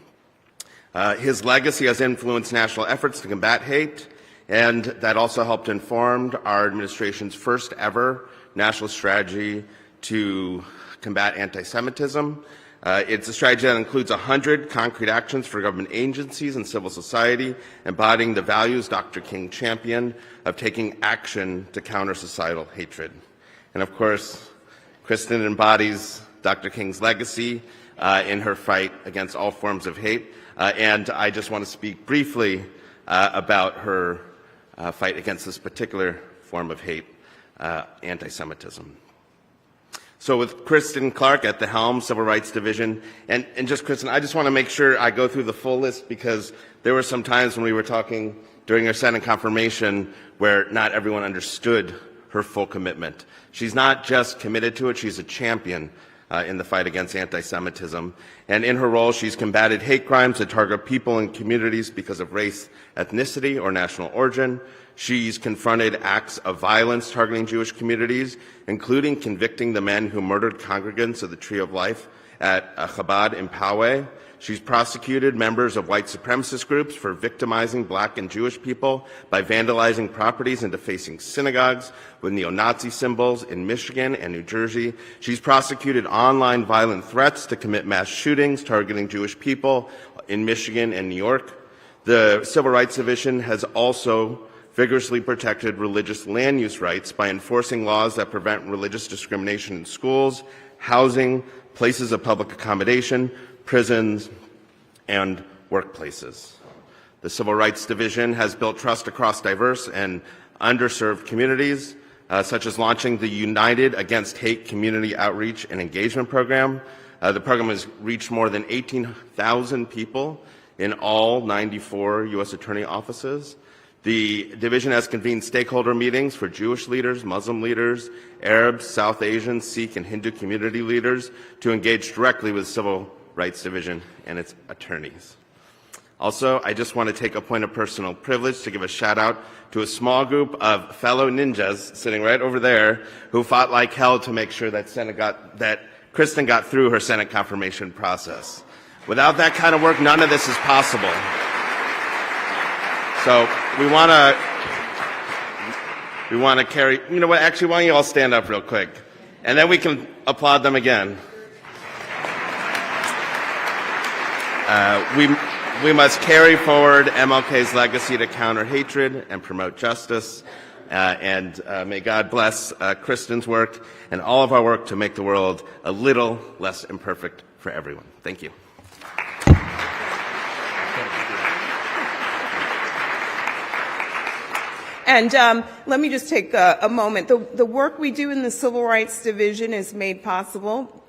His legacy has influenced national efforts to combat hate, and that also helped inform our administration's first ever national strategy to combat anti-Semitism. It's a strategy that includes 100 concrete actions for government agencies and civil society, embodying the values Dr. King championed of taking action to counter societal hatred. And of course, Kristen embodies Dr. King's legacy in her fight against all forms of hate. And I just want to speak briefly about her fight against this particular form of hate, anti-Semitism. So with Kristen Clarke at the helm, Civil Rights Division, and just Kristen, I just want to make sure I go through the full list, because there were some times when we were talking during our Senate confirmation where not everyone understood her full commitment. She's not just committed to it, she's a champion in the fight against anti-Semitism. And in her role, she's combated hate crimes that target people and communities because of race, ethnicity, or national origin. She's confronted acts of violence targeting Jewish communities, including convicting the men who murdered congregants of the Tree of Life at Chabad in Poway. She's prosecuted members of white supremacist groups for victimizing black and Jewish people by vandalizing properties and defacing synagogues with neo-Nazi symbols in Michigan and New Jersey. She's prosecuted online violent threats to commit mass shootings targeting Jewish people in Michigan and New York. The Civil Rights Division has also vigorously protected religious land use rights by enforcing laws that prevent religious discrimination in schools, housing, places of public accommodation, prisons, and workplaces. The Civil Rights Division has built trust across diverse and underserved communities, such as launching the United Against Hate Community Outreach and Engagement Program. The program has reached more than 18,000 people in all 94 U.S. Attorney offices. The division has convened stakeholder meetings for Jewish leaders, Muslim leaders, Arabs, South Asian, Sikh, and Hindu community leaders to engage directly with the Civil Rights Division and its attorneys. Also, I just want to take a point of personal privilege to give a shout out to a small group of fellow ninjas sitting right over there who fought like hell to make sure that Kristen got through her Senate confirmation process. Without that kind of work, none of this is possible. So we want to carry, you know what, actually, why don't you all stand up real quick? And then we can applaud them again. We must carry forward MLK's legacy to counter hatred and promote justice. And may God bless Kristen's work and all of our work to make the world a little less imperfect for everyone. Thank you. And let me just take a moment. The work we do in the Civil Rights Division is made possible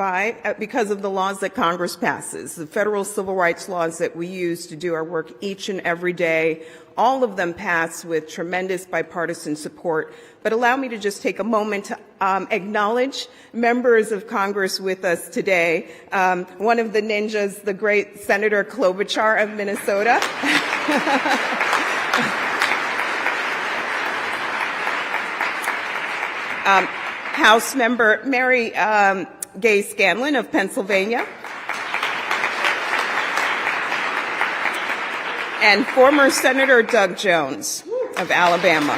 because of the laws that Congress passes, the federal civil rights laws that we use to do our work each and every day. All of them pass with tremendous bipartisan support. But allow me to just take a moment to acknowledge members of Congress with us today. One of the ninjas, the great Senator Klobuchar of Minnesota. House Member Mary Gay Scanlon of Pennsylvania, and former Senator Doug Jones of Alabama.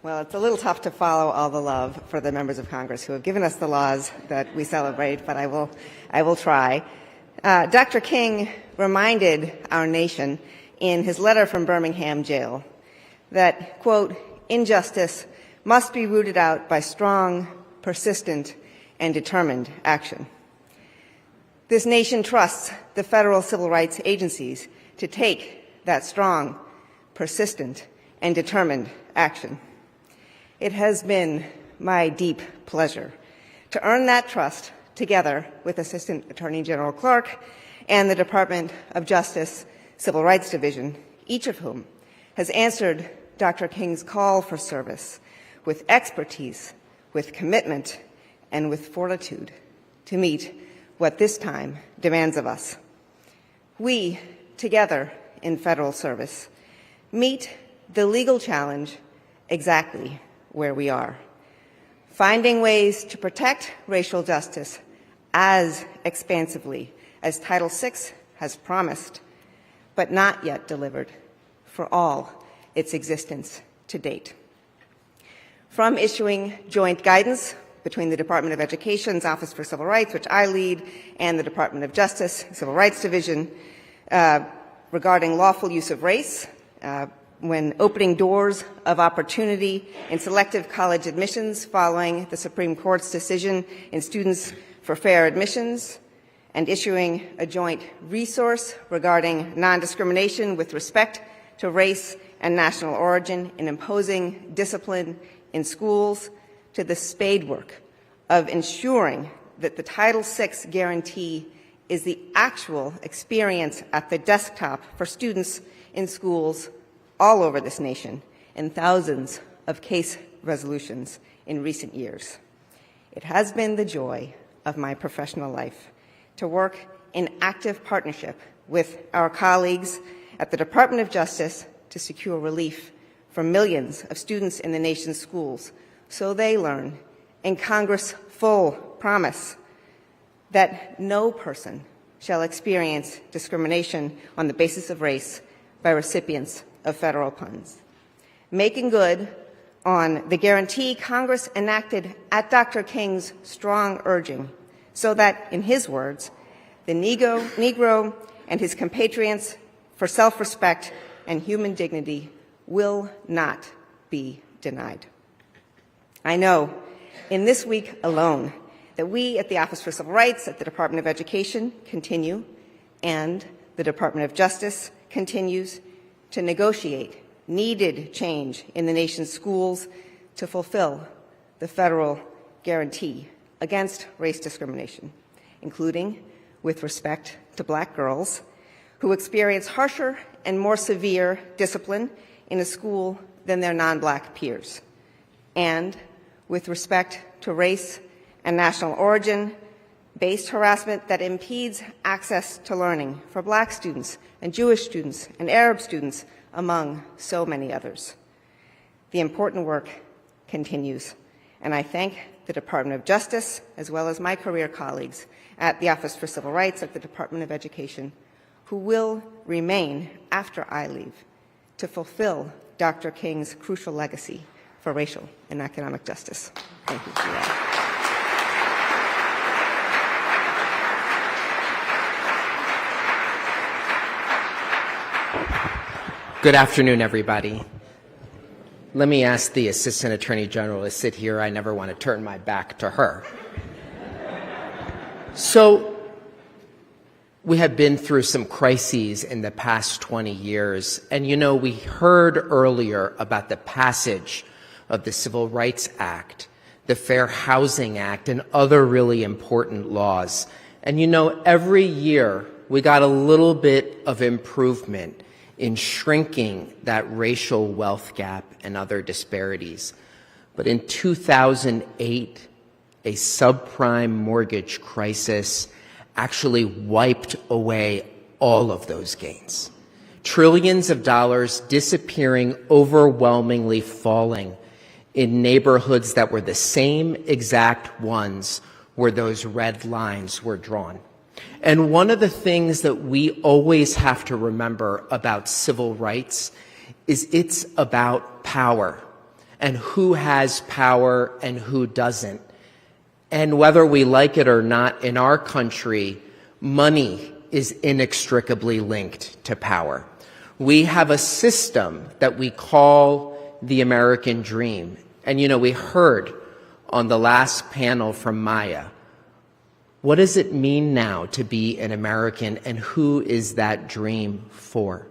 Well, it's a little tough to follow all the love for the members of Congress who have given us the laws that we celebrate, but I will try. Dr. King reminded our nation in his letter from Birmingham jail that, quote, injustice must be rooted out by strong, persistent, and determined action. This nation trusts the federal civil rights agencies to take that strong, persistent, and determined action. It has been my deep pleasure to earn that trust together with Assistant Attorney General Clarke and the Department of Justice Civil Rights Division, each of whom has answered Dr. King's call for service with expertise, with commitment, and with fortitude to meet what this time demands of us. We, together in federal service, meet the legal challenge exactly where we are, finding ways to protect racial justice as expansively as Title VI has promised, but not yet delivered for all its existence to date. From issuing joint guidance between the Department of Education's Office for Civil Rights, which I lead, and the Department of Justice Civil Rights Division regarding lawful use of race when opening doors of opportunity in selective college admissions following the Supreme Court's decision in Students for Fair Admissions, and issuing a joint resource regarding non-discrimination with respect to race and national origin in imposing discipline in schools, to the spade work of ensuring that the Title VI guarantee is the actual experience at the desktop for students in schools all over this nation, and thousands of case resolutions in recent years. It has been the joy of my professional life to work in active partnership with our colleagues at the Department of Justice to secure relief for millions of students in the nation's schools, so they learn in Congress' full promise that no person shall experience discrimination on the basis of race by recipients of federal funds. Making good on the guarantee Congress enacted at Dr. King's strong urging, so that, in his words, the Negro and his compatriots for self-respect and human dignity will not be denied. I know in this week alone that we at the Office for Civil Rights at the Department of Education continue, and the Department of Justice continues, to negotiate needed change in the nation's schools to fulfill the federal guarantee against race discrimination, including with respect to Black girls who experience harsher and more severe discipline in a school than their non-Black peers, and with respect to race and national origin-based harassment that impedes access to learning for Black students and Jewish students and Arab students, among so many others. The important work continues, and I thank the Department of Justice, as well as my career colleagues at the Office for Civil Rights at the Department of Education, who will remain after I leave to fulfill Dr. King's crucial legacy for racial and economic justice. Thank you. Good afternoon, everybody. Let me ask the Assistant Attorney General to sit here. I never want to turn my back to her. So, we have been through some crises in the past 20 years, and you know, we heard earlier about the passage of the Civil Rights Act, the Fair Housing Act, and other really important laws. And you know, every year we got a little bit of improvement in shrinking that racial wealth gap and other disparities. But in 2008, a subprime mortgage crisis actually wiped away all of those gains. Trillions of dollars disappearing, overwhelmingly falling in neighborhoods that were the same exact ones where those red lines were drawn. And one of the things that we always have to remember about civil rights is it's about power and who has power and who doesn't. And whether we like it or not, in our country, money is inextricably linked to power. We have a system that we call the American dream. And we heard on the last panel from Maya, what does it mean now to be an American, and who is that dream for?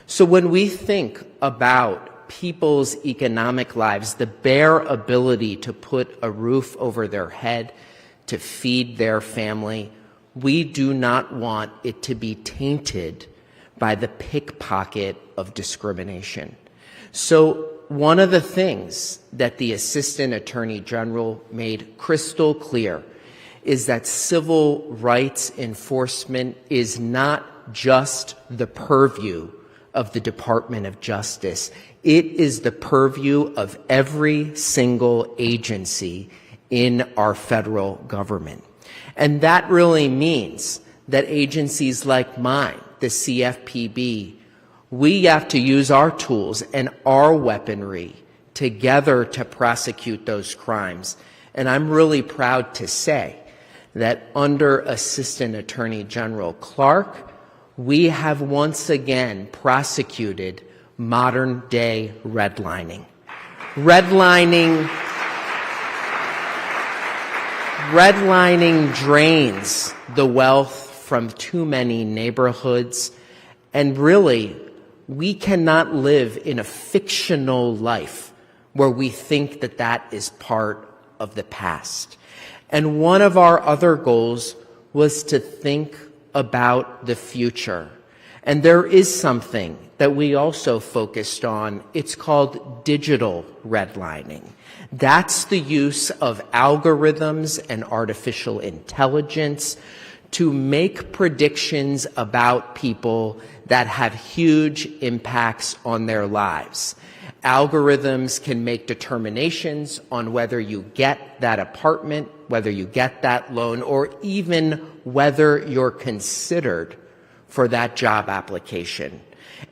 So when we think about people's economic lives, the bare ability to put a roof over their head, to feed their family, we do not want it to be tainted by the pickpocket of discrimination. So one of the things that the Assistant Attorney General made crystal clear is that civil rights enforcement is not just the purview of the Department of Justice. It is the purview of every single agency in our federal government. And that really means that agencies like mine, the CFPB, we have to use our tools and our weaponry together to prosecute those crimes. And I'm really proud to say that under Assistant Attorney General Clarke, we have once again prosecuted modern-day redlining. Redlining drains the wealth from too many neighborhoods, and really, we cannot live in a fictional life where we think that that is part of the past. And one of our other goals was to think about the future. And there is something that we also focused on. It's called digital redlining. That's the use of algorithms and artificial intelligence to make predictions about people that have huge impacts on their lives. Algorithms can make determinations on whether you get that apartment, whether you get that loan, or even whether you're considered for that job application.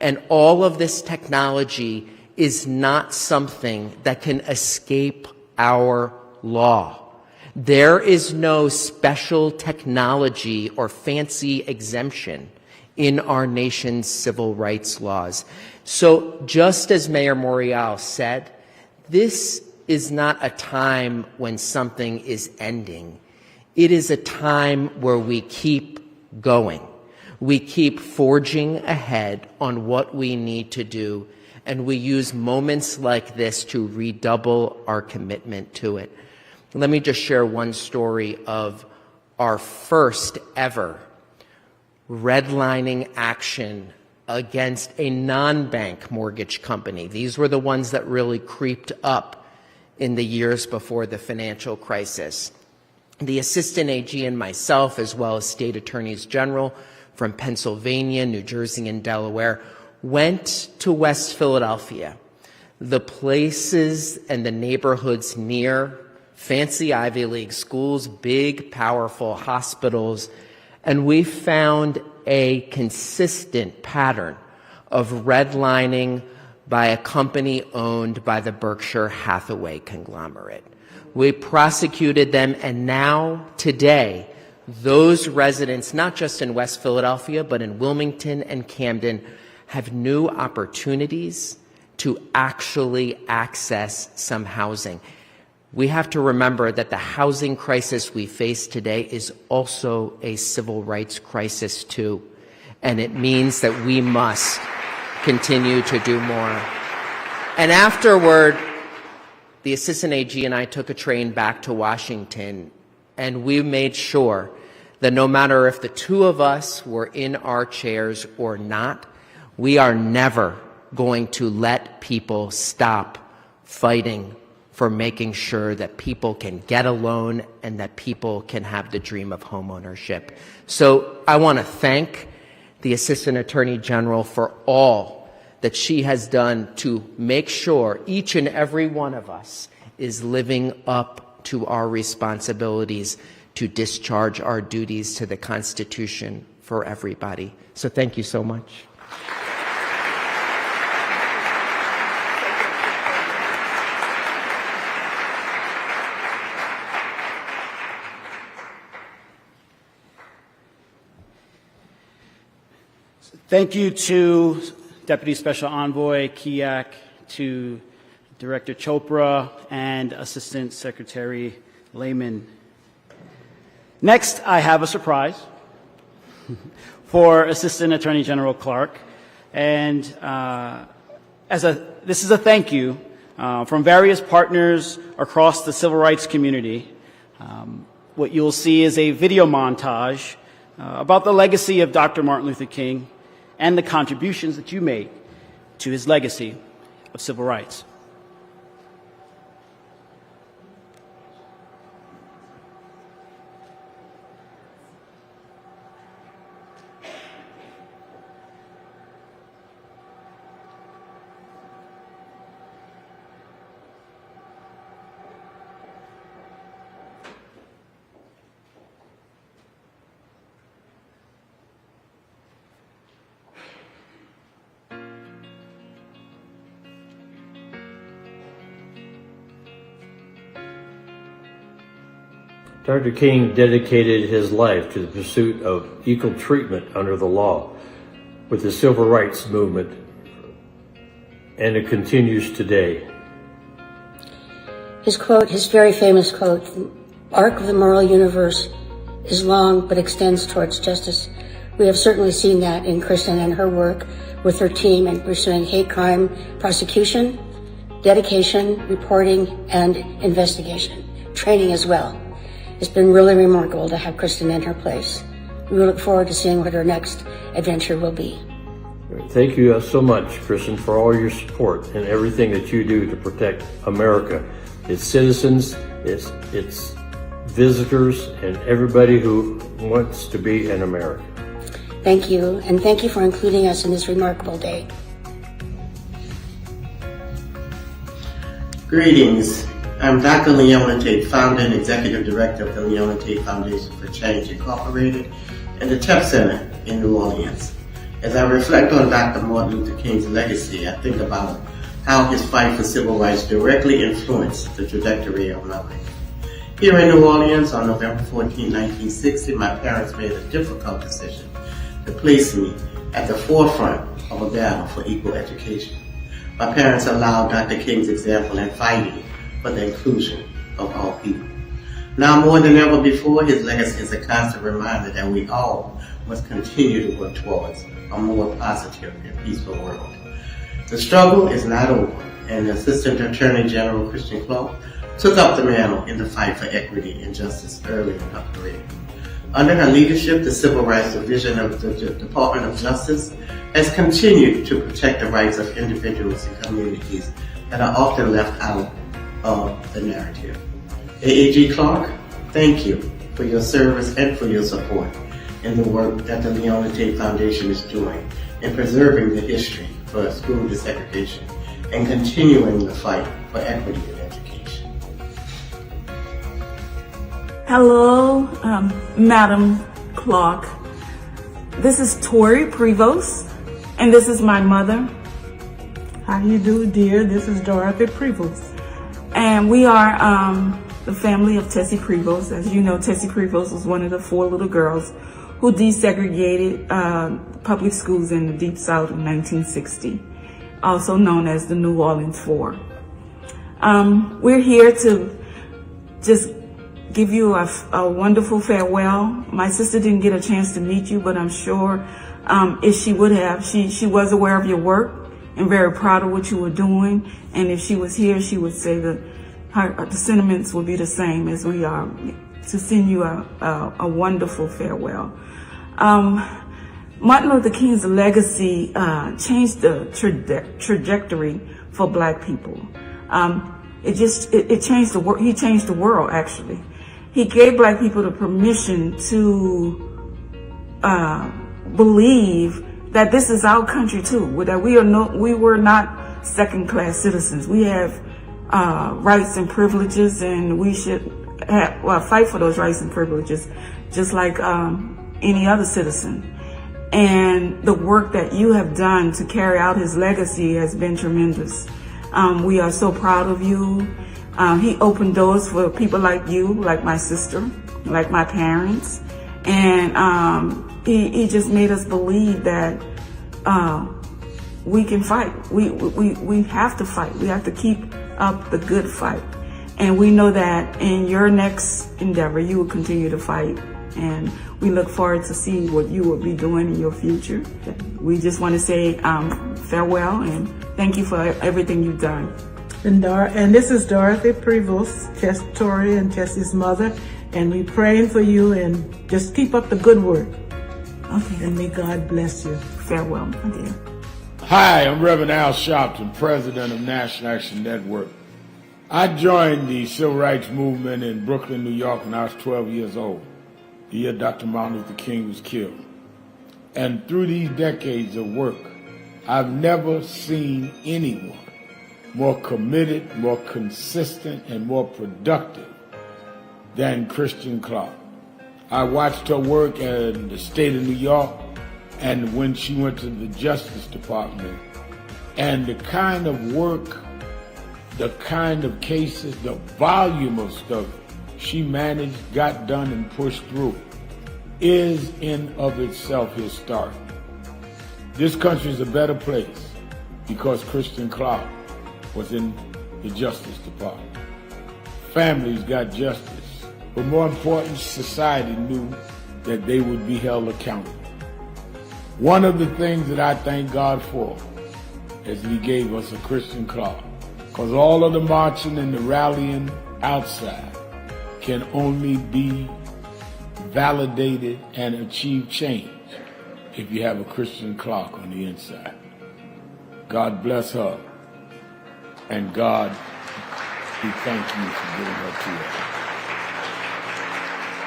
And all of this technology is not something that can escape our law. There is no special technology or fancy exemption in our nation's civil rights laws. So just as Mayor Morial said, this is not a time when something is ending. It is a time where we keep going. We keep forging ahead on what we need to do, and we use moments like this to redouble our commitment to it. Let me just share one story of our first ever redlining action against a non-bank mortgage company. These were the ones that really creeped up in the years before the financial crisis. The Assistant AG and myself, as well as state attorneys general from Pennsylvania, New Jersey, and Delaware, went to West Philadelphia, the places and the neighborhoods near fancy Ivy League schools, big, powerful hospitals, and we found a consistent pattern of redlining by a company owned by the Berkshire Hathaway conglomerate. We prosecuted them, and now, today, those residents, not just in West Philadelphia, but in Wilmington and Camden, have new opportunities to actually access some housing. We have to remember that the housing crisis we face today is also a civil rights crisis too, and it means that we must continue to do more. And afterward, the Assistant AG and I took a train back to Washington, and we made sure that no matter if the two of us were in our chairs or not, we are never going to let people stop fighting for making sure that people can get a loan and that people can have the dream of homeownership. So I want to thank the Assistant Attorney General for all that she has done to make sure each and every one of us is living up to our responsibilities to discharge our duties to the Constitution for everybody. So thank you so much. Thank you to Deputy Special Envoy Kiak, to Director Chopra, and Assistant Secretary Lehman. Next, I have a surprise for Assistant Attorney General Clarke, and this is a thank you from various partners across the civil rights community. What you'll see is a video montage about the legacy of Dr. Martin Luther King and the contributions that you made to his legacy of civil rights. Dr. King dedicated his life to the pursuit of equal treatment under the law with the civil rights movement, and it continues today. His quote, his very famous quote, "The arc of the moral universe is long but extends towards justice." We have certainly seen that in Kristen and her work with her team in pursuing hate crime prosecution, dedication, reporting, and investigation, training as well. It's been really remarkable to have Kristen in her place. We look forward to seeing what her next adventure will be. Thank you so much, Kristen, for all your support and everything that you do to protect America, its citizens, its visitors, and everybody who wants to be in America. Thank you, and thank you for including us in this remarkable day. Greetings. I'm Dr. Leona Tate, founder and executive director of the Leona Tate Foundation for Change Incorporated and the TEP Center in New Orleans. As I reflect on Dr. Martin Luther King's legacy, I think about how his fight for civil rights directly influenced the trajectory of my life. Here in New Orleans on November 14, 1960, my parents made a difficult decision to place me at the forefront of a battle for equal education. My parents allowed Dr. King's example in fighting for the inclusion of all people. Now more than ever before, his legacy is a constant reminder that we all must continue to work towards a more positive and peaceful world. The struggle is not over, and Assistant Attorney General Kristen Clarke took up the mantle in the fight for equity and justice early in her career. Under her leadership, the Civil Rights Division of the Department of Justice has continued to protect the rights of individuals and communities that are often left out of the narrative. AAG Clarke, thank you for your service and for your support in the work that the Leona Tate Foundation is doing in preserving the history for school desegregation and continuing the fight for equity in education. Hello, Madam Clarke. This is Tori Prevost, and this is my mother. How you do, dear? This is Dorothy Prevost. And we are the family of Tessie Prevost. As you know, Tessie Prevost was one of the 4 little girls who desegregated public schools in the Deep South in 1960, also known as the New Orleans 4. We're here to just give you a wonderful farewell. My sister didn't get a chance to meet you, but I'm sure if she would have, she was aware of your work and very proud of what you were doing. And if she was here, she would say that the sentiments would be the same as we are, to send you a wonderful farewell. Martin Luther King's legacy changed the trajectory for Black people. It changed the world. He changed the world, actually. He gave Black people the permission to believe that this is our country too, that we were not second-class citizens. We have rights and privileges, and we should fight for those rights and privileges just like any other citizen. And the work that you have done to carry out his legacy has been tremendous. We are so proud of you. He opened doors for people like you, like my sister, like my parents, and he just made us believe that we can fight. We have to fight. We have to keep up the good fight. And we know that in your next endeavor, you will continue to fight. And we look forward to see what you will be doing in your future. We just want to say farewell and thank you for everything you've done. And this is Dorothy Prevost, Tori and Tessie's mother, and we're praying for you and just keep up the good work. Okay. And may God bless you. Farewell, my dear. Hi, I'm Reverend Al Sharpton, President of National Action Network. I joined the Civil Rights Movement in Brooklyn, New York when I was 12 years old, the year Dr. Martin Luther King was killed. And through these decades of work, I've never seen anyone more committed, more consistent, and more productive than Kristen Clarke. I watched her work in the state of New York and when she went to the Justice Department, and the kind of work, the kind of cases, the volume of stuff she managed, got done, and pushed through is in of itself historic. This country is a better place because Kristen Clarke was in the Justice Department. Families got justice, but more important, society knew that they would be held accountable. One of the things that I thank God for is He gave us a Kristen Clarke, because all of the marching and the rallying outside can only be validated and achieve change if you have a Kristen Clarke on the inside. God bless her, and God, we thank you for giving her to us.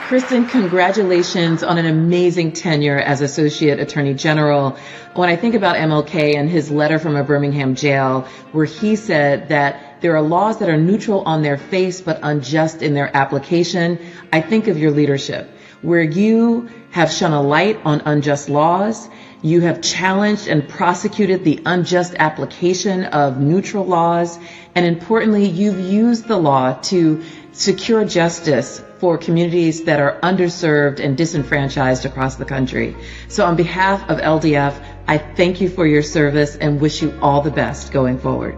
Kristen, congratulations on an amazing tenure as Associate Attorney General. When I think about MLK and his letter from a Birmingham jail, where he said that there are laws that are neutral on their face but unjust in their application, I think of your leadership, where you have shone a light on unjust laws. You have challenged and prosecuted the unjust application of neutral laws. And importantly, you've used the law to secure justice for communities that are underserved and disenfranchised across the country. So on behalf of LDF, I thank you for your service and wish you all the best going forward.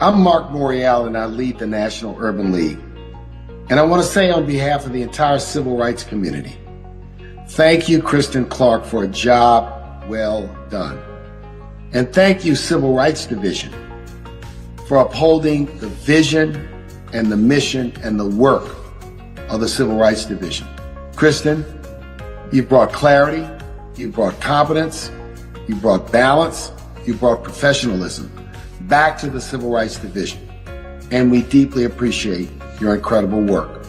I'm Mark Morial, and I lead the National Urban League. And I want to say on behalf of the entire civil rights community, thank you, Kristen Clarke, for a job well done. And thank you, Civil Rights Division, for upholding the vision and the mission and the work of the Civil Rights Division. Kristen, you brought clarity, you brought competence, you brought balance, you brought professionalism back to the Civil Rights Division. And we deeply appreciate your incredible work.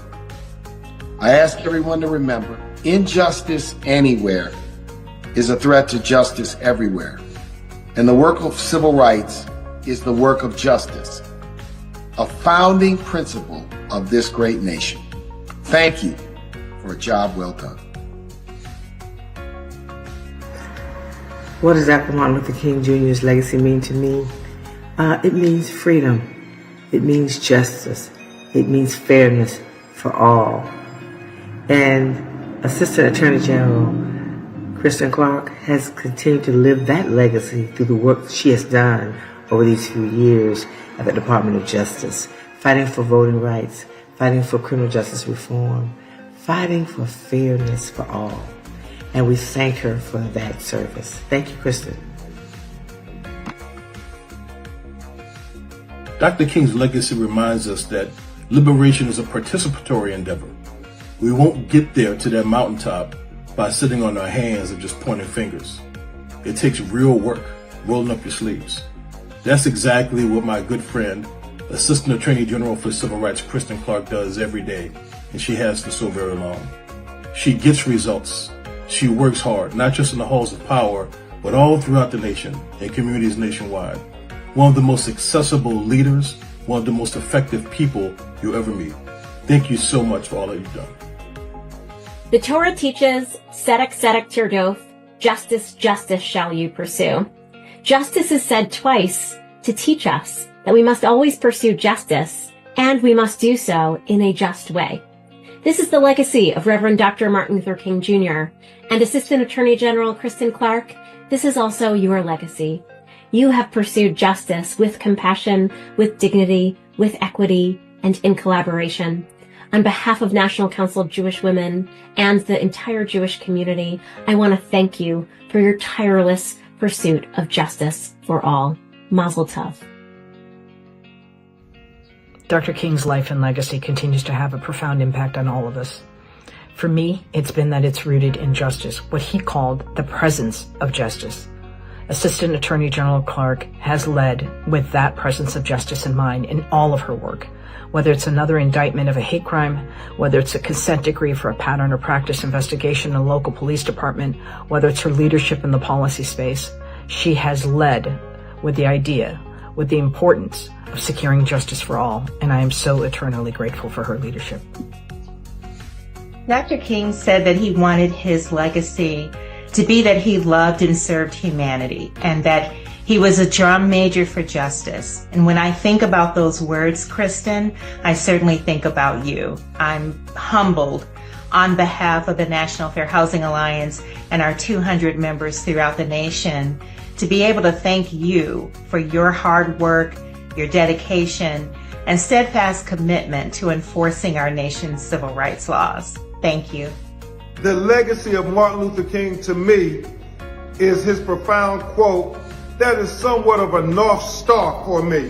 I ask everyone to remember, injustice anywhere is a threat to justice everywhere. And the work of civil rights is the work of justice, a founding principle of this great nation. Thank you for a job well done. What does Dr. Martin Luther King Jr.'s legacy mean to me? It means freedom. It means justice. It means fairness for all. And Assistant Attorney General Kristen Clarke has continued to live that legacy through the work she has done over these few years at the Department of Justice, fighting for voting rights, fighting for criminal justice reform, fighting for fairness for all. And we thank her for that service. Thank you, Kristen. Dr. King's legacy reminds us that liberation is a participatory endeavor. We won't get there to that mountaintop by sitting on our hands and just pointing fingers. It takes real work, rolling up your sleeves. That's exactly what my good friend, Assistant Attorney General for Civil Rights Kristen Clarke, does every day, and she has for so very long. She gets results. She works hard, not just in the halls of power, but all throughout the nation and communities nationwide. One of the most accessible leaders, one of the most effective people you'll ever meet. Thank you so much for all that you've done. The Torah teaches, tzedek tzedek tirdof, justice, justice shall you pursue. Justice is said twice to teach us that we must always pursue justice, and we must do so in a just way. This is the legacy of Reverend Dr. Martin Luther King Jr. and Assistant Attorney General Kristen Clarke. This is also your legacy. You have pursued justice with compassion, with dignity, with equity, and in collaboration. On behalf of National Council of Jewish Women and the entire Jewish community, I want to thank you for your tireless pursuit of justice for all. Mazel tov. Dr. King's life and legacy continues to have a profound impact on all of us. For me, it's been that it's rooted in justice, what he called the presence of justice. Assistant Attorney General Clarke has led with that presence of justice in mind in all of her work, whether it's another indictment of a hate crime, whether it's a consent decree for a pattern or practice investigation in a local police department, whether it's her leadership in the policy space. She has led with the idea, with the importance of securing justice for all, and I am so eternally grateful for her leadership. Dr. King said that he wanted his legacy to be that he loved and served humanity, and that he was a drum major for justice. And when I think about those words, Kristen, I certainly think about you. I'm humbled on behalf of the National Fair Housing Alliance and our 200 members throughout the nation to be able to thank you for your hard work, your dedication, and steadfast commitment to enforcing our nation's civil rights laws. Thank you. The legacy of Martin Luther King to me is his profound quote that is somewhat of a North Star for me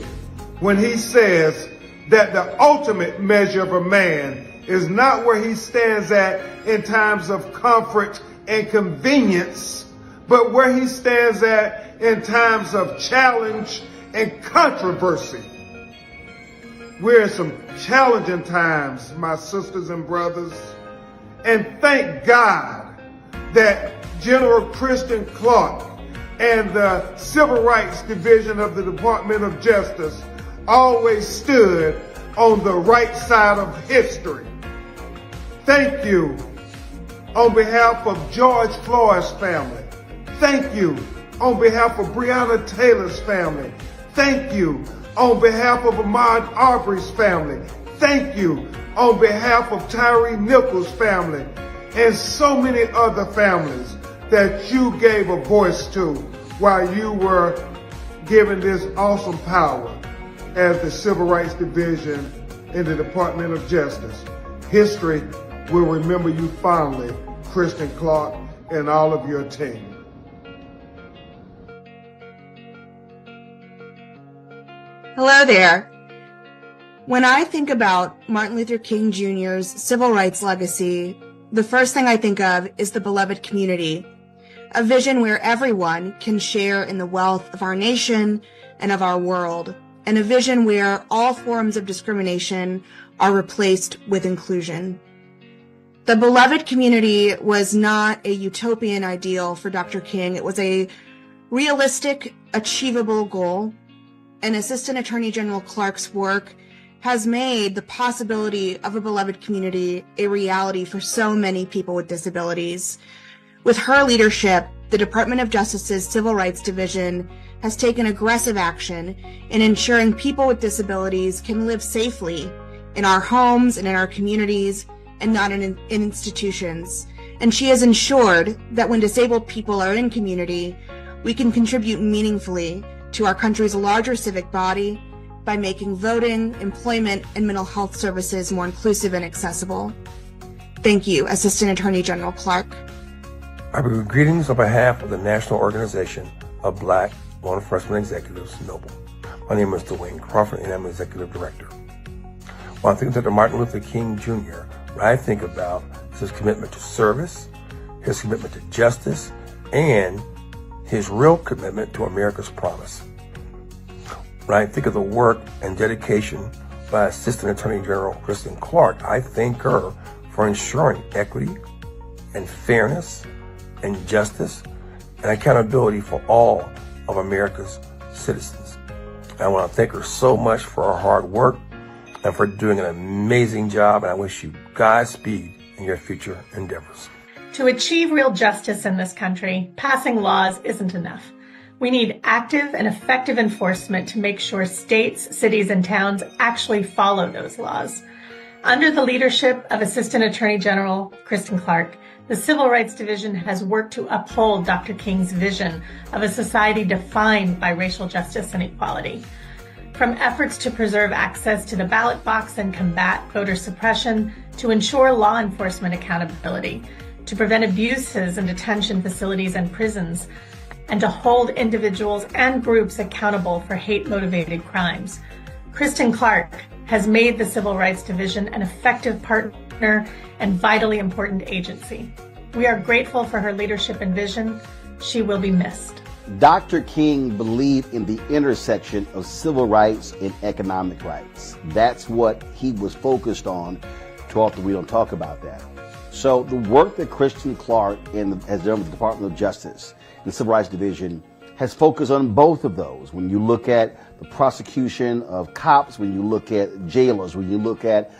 when he says that the ultimate measure of a man is not where he stands at in times of comfort and convenience, but where he stands at in times of challenge and controversy. We're in some challenging times, my sisters and brothers, and thank God that General Kristen Clarke and the Civil Rights Division of the Department of Justice always stood on the right side of history. Thank you on behalf of George Floyd's family. Thank you on behalf of Breonna Taylor's family. Thank you on behalf of Ahmaud Arbery's family. Thank you on behalf of Tyree Nichols' family and so many other families that you gave a voice to while you were given this awesome power as the Civil Rights Division in the Department of Justice. History will remember you fondly, Kristen Clarke, and all of your team. Hello there. When I think about Martin Luther King Jr.'s civil rights legacy, the first thing I think of is the beloved community, a vision where everyone can share in the wealth of our nation and of our world, and a vision where all forms of discrimination are replaced with inclusion. The beloved community was not a utopian ideal for Dr. King. It was a realistic, achievable goal, and Assistant Attorney General Clarke's work has made the possibility of a beloved community a reality for so many people with disabilities. With her leadership, the Department of Justice's Civil Rights Division has taken aggressive action in ensuring people with disabilities can live safely in our homes and in our communities and not in institutions. And she has ensured that when disabled people are in community, we can contribute meaningfully to our country's larger civic body by making voting, employment, and mental health services more inclusive and accessible. Thank you, Assistant Attorney General Clarke. I bring greetings on behalf of the National Organization of Black Law Enforcement Executives, NOBLE. My name is Dwayne Crawford, and I'm Executive Director. When I think of Dr. Martin Luther King Jr., what I think about is his commitment to service, his commitment to justice, and his real commitment to America's promise. When I think of the work and dedication by Assistant Attorney General Kristen Clarke, I thank her for ensuring equity and fairness and justice and accountability for all of America's citizens. I want to thank her so much for her hard work and for doing an amazing job, and I wish you Godspeed in your future endeavors. To achieve real justice in this country, passing laws isn't enough. We need active and effective enforcement to make sure states, cities, and towns actually follow those laws. Under the leadership of Assistant Attorney General Kristen Clarke, The Civil Rights Division has worked to uphold Dr. King's vision of a society defined by racial justice and equality. From efforts to preserve access to the ballot box and combat voter suppression, to ensure law enforcement accountability, to prevent abuses in detention facilities and prisons, and to hold individuals and groups accountable for hate-motivated crimes. Kristen Clarke has made the Civil Rights Division an effective partner and vitally important agency. We are grateful for her leadership and vision. She will be missed. Dr. King believed in the intersection of civil rights and economic rights. That's what he was focused on. Too often we don't talk about that. So the work that Kristen Clarke has done with the Department of Justice and the Civil Rights Division has focused on both of those. When you look at the prosecution of cops, when you look at jailers, when you look at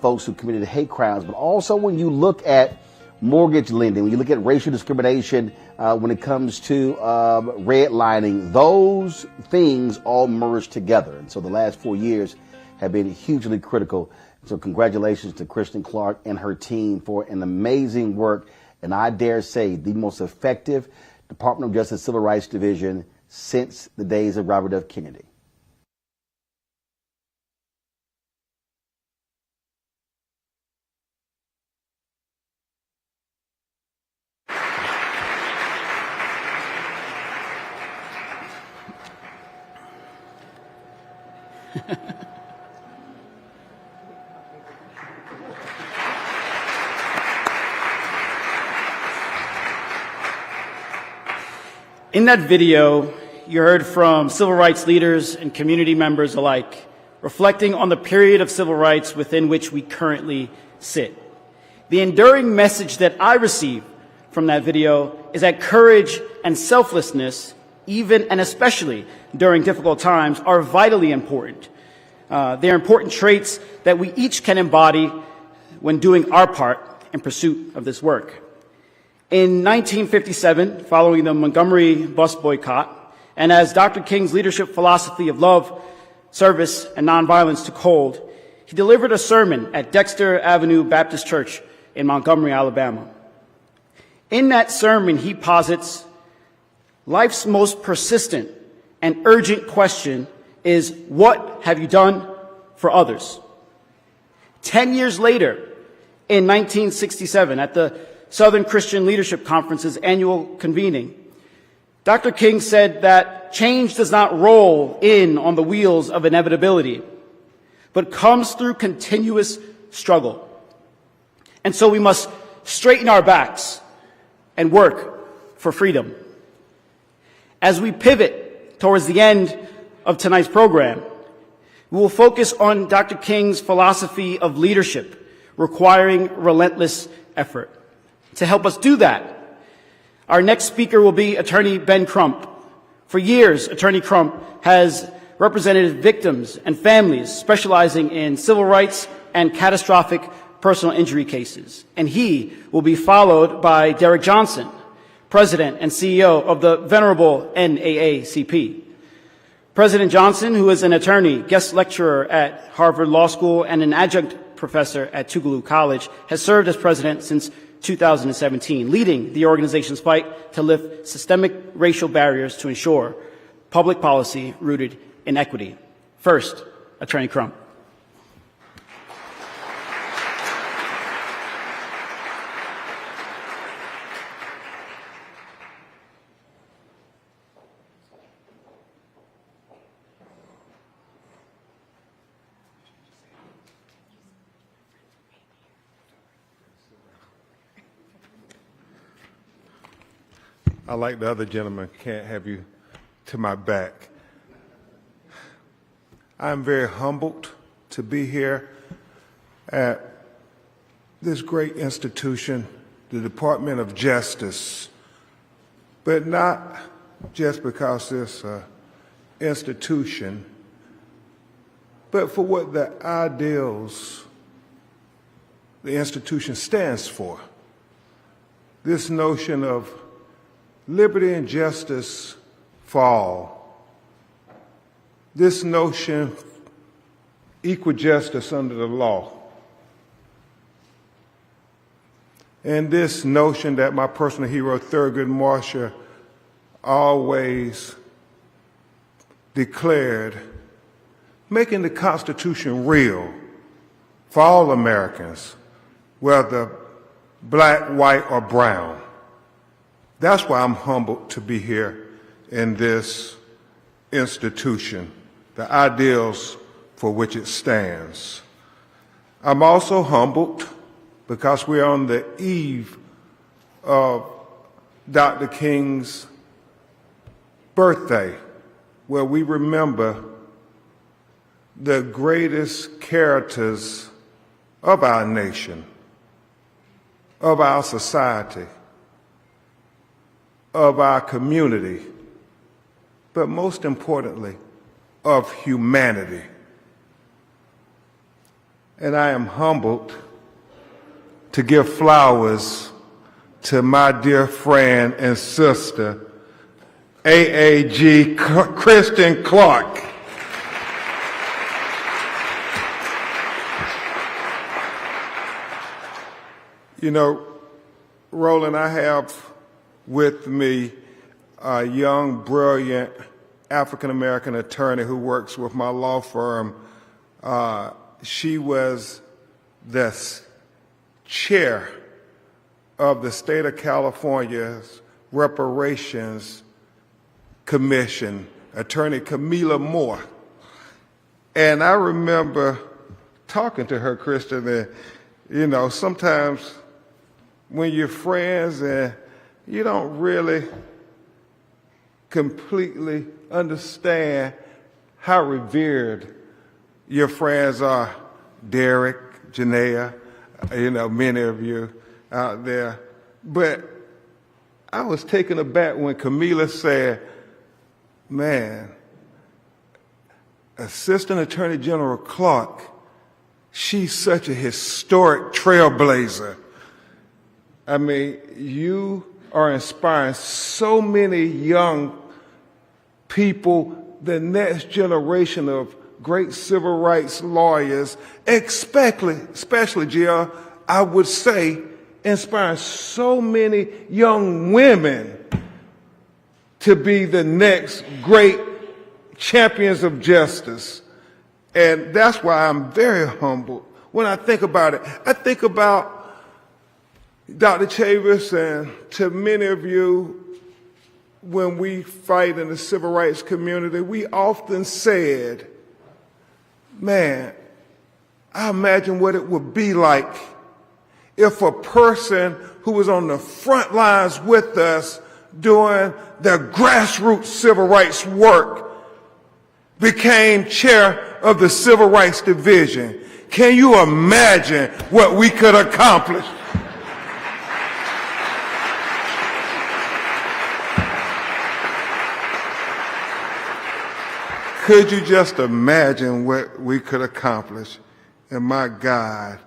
folks who committed hate crimes, but also when you look at mortgage lending, when you look at racial discrimination, when it comes to redlining, those things all merge together. And so the last 4 years have been hugely critical. So congratulations to Kristen Clarke and her team for an amazing work, and I dare say the most effective Department of Justice Civil Rights Division since the days of Robert F. Kennedy. In that video, you heard from civil rights leaders and community members alike, reflecting on the period of civil rights within which we currently sit. The enduring message that I received from that video is that courage and selflessness, even and especially during difficult times, are vitally important. They're important traits that we each can embody when doing our part in pursuit of this work. In 1957, following the Montgomery bus boycott, and as Dr. King's leadership philosophy of love, service, and nonviolence took hold, he delivered a sermon at Dexter Avenue Baptist Church in Montgomery, Alabama. In that sermon, he posits, life's most persistent and urgent question is, what have you done for others? 10 years later, in 1967, at the Southern Christian Leadership Conference's annual convening, Dr. King said that change does not roll in on the wheels of inevitability, but comes through continuous struggle. And so we must straighten our backs and work for freedom. As we pivot towards the end of tonight's program, we will focus on Dr. King's philosophy of leadership, requiring relentless effort. To help us do that, our next speaker will be Attorney Ben Crump. For years, Attorney Crump has represented victims and families specializing in civil rights and catastrophic personal injury cases. And he will be followed by Derek Johnson, President and CEO of the venerable NAACP. President Johnson, who is an attorney, guest lecturer at Harvard Law School, and an adjunct professor at Tougaloo College, has served as president since 2017, leading the organization's fight to lift systemic racial barriers to ensure public policy rooted in equity. First, Attorney Crump. Like the other gentleman, can't have you to my back. I'm very humbled to be here at this great institution, the Department of Justice, but not just because it's an institution, but for what the ideals the institution stands for. This notion of liberty and justice for all. This notion, equal justice under the law. And this notion that my personal hero, Thurgood Marshall, always declared, making the Constitution real for all Americans, whether black, white, or brown. That's why I'm humbled to be here in this institution, the ideals for which it stands. I'm also humbled because we're on the eve of Dr. King's birthday, where we remember the greatest characters of our nation, of our society, of our community, but most importantly, of humanity. And I am humbled to give flowers to my dear friend and sister, AAG Kristen Clarke. You know, Roland, I have with me a young, brilliant African-American attorney who works with my law firm. She was the chair of the state of California's Reparations Commission, Attorney Camila Moore. And I remember talking to her, Kristen, and, you know, sometimes when you're friends and you don't really completely understand how revered your friends are, Derek, Janaea, you know, many of you out there. But I was taken aback when Camila said, man, Assistant Attorney General Clarke, she's such a historic trailblazer. I mean, you are inspiring so many young people, the next generation of great civil rights lawyers, especially Jill, I would say, inspiring so many young women to be the next great champions of justice. And that's why I'm very humbled when I think about it. I think about Dr. Chavis, and to many of you, when we fight in the civil rights community, we often said, man, I imagine what it would be like if a person who was on the front lines with us doing the grassroots civil rights work became chair of the Civil Rights Division. Can you imagine what we could accomplish? Could you just imagine what we could accomplish? And my God,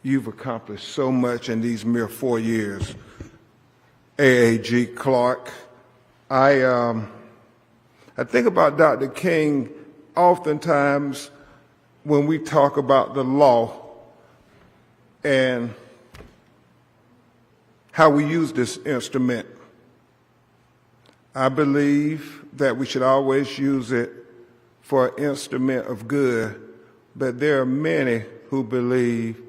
you've accomplished so much in these mere 4 years. AAG Clarke, I think about Dr. King oftentimes when we talk about the law and how we use this instrument. I believe that we should always use it for an instrument of good, but there are many who believe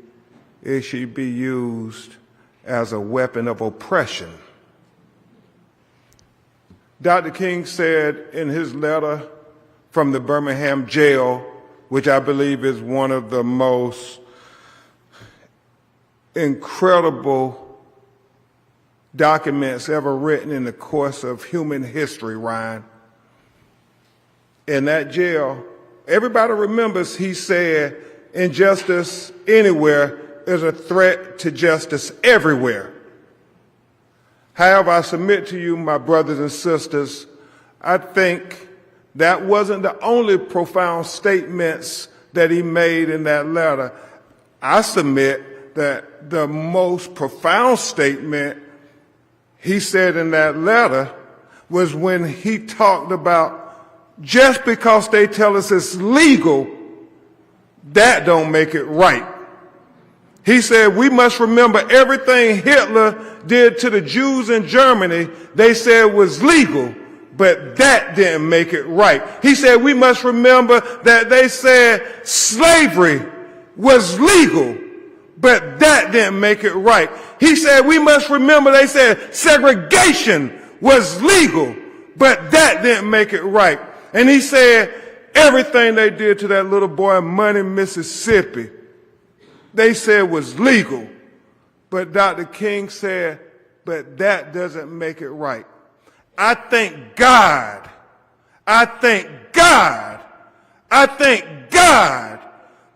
it should be used as a weapon of oppression. Dr. King said in his letter from the Birmingham jail, which I believe is one of the most incredible documents ever written in the course of human history, Ryan. In that jail, everybody remembers he said, injustice anywhere is a threat to justice everywhere. However, I submit to you, my brothers and sisters, I think that wasn't the only profound statements that he made in that letter. I submit that the most profound statement he said in that letter was when he talked about just because they tell us it's legal, that don't make it right. He said, we must remember everything Hitler did to the Jews in Germany, they said was legal, but that didn't make it right. He said, we must remember that they said slavery was legal, but that didn't make it right. He said, we must remember they said segregation was legal, but that didn't make it right. And he said, everything they did to that little boy in Money, Mississippi, they said was legal. But Dr. King said, but that doesn't make it right. I thank God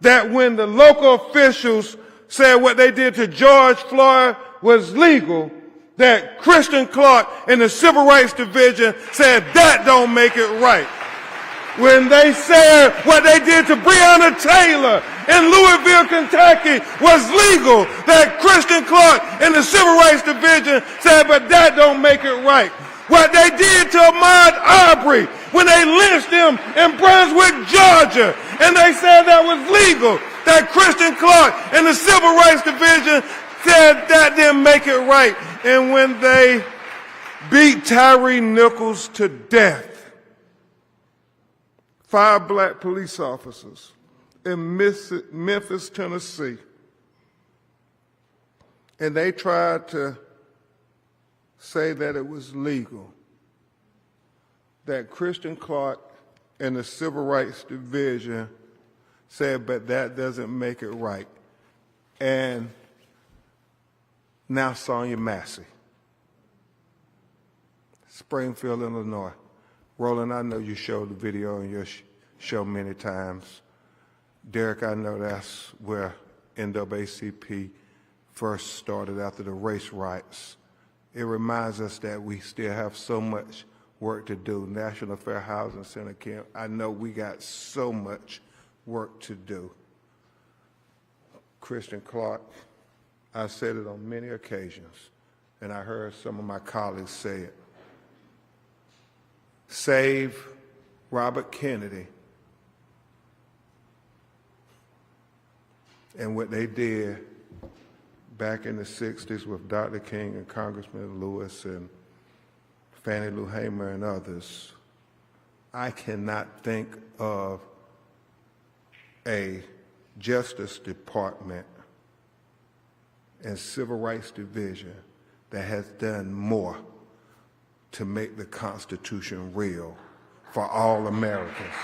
that when the local officials said what they did to George Floyd was legal, that Kristen Clarke and the Civil Rights Division said that don't make it right. When they said what they did to Breonna Taylor in Louisville, Kentucky was legal, that Kristen Clarke and the Civil Rights Division said, but that don't make it right. What they did to Ahmaud Arbery when they lynched him in Brunswick, Georgia, and they said that was legal, that Kristen Clarke and the Civil Rights Division said that didn't make it right. And when they beat Tyree Nichols to death, 5 black police officers in Memphis, Tennessee, and they tried to say that it was legal, that Kristen Clarke and the Civil Rights Division said, but that doesn't make it right. And now Sonia Massey, Springfield, Illinois. Roland, I know you showed the video on your show many times. Derek, I know that's where NAACP first started after the race riots. It reminds us that we still have so much work to do. National Fair Housing Center camp, I know we got so much work to do. Kristen Clarke, I said it on many occasions, and I heard some of my colleagues say it. Save Robert Kennedy and what they did back in the 60s with Dr. King and Congressman Lewis and Fannie Lou Hamer and others. I cannot think of a Justice Department and Civil Rights Division that has done more to make the Constitution real for all Americans.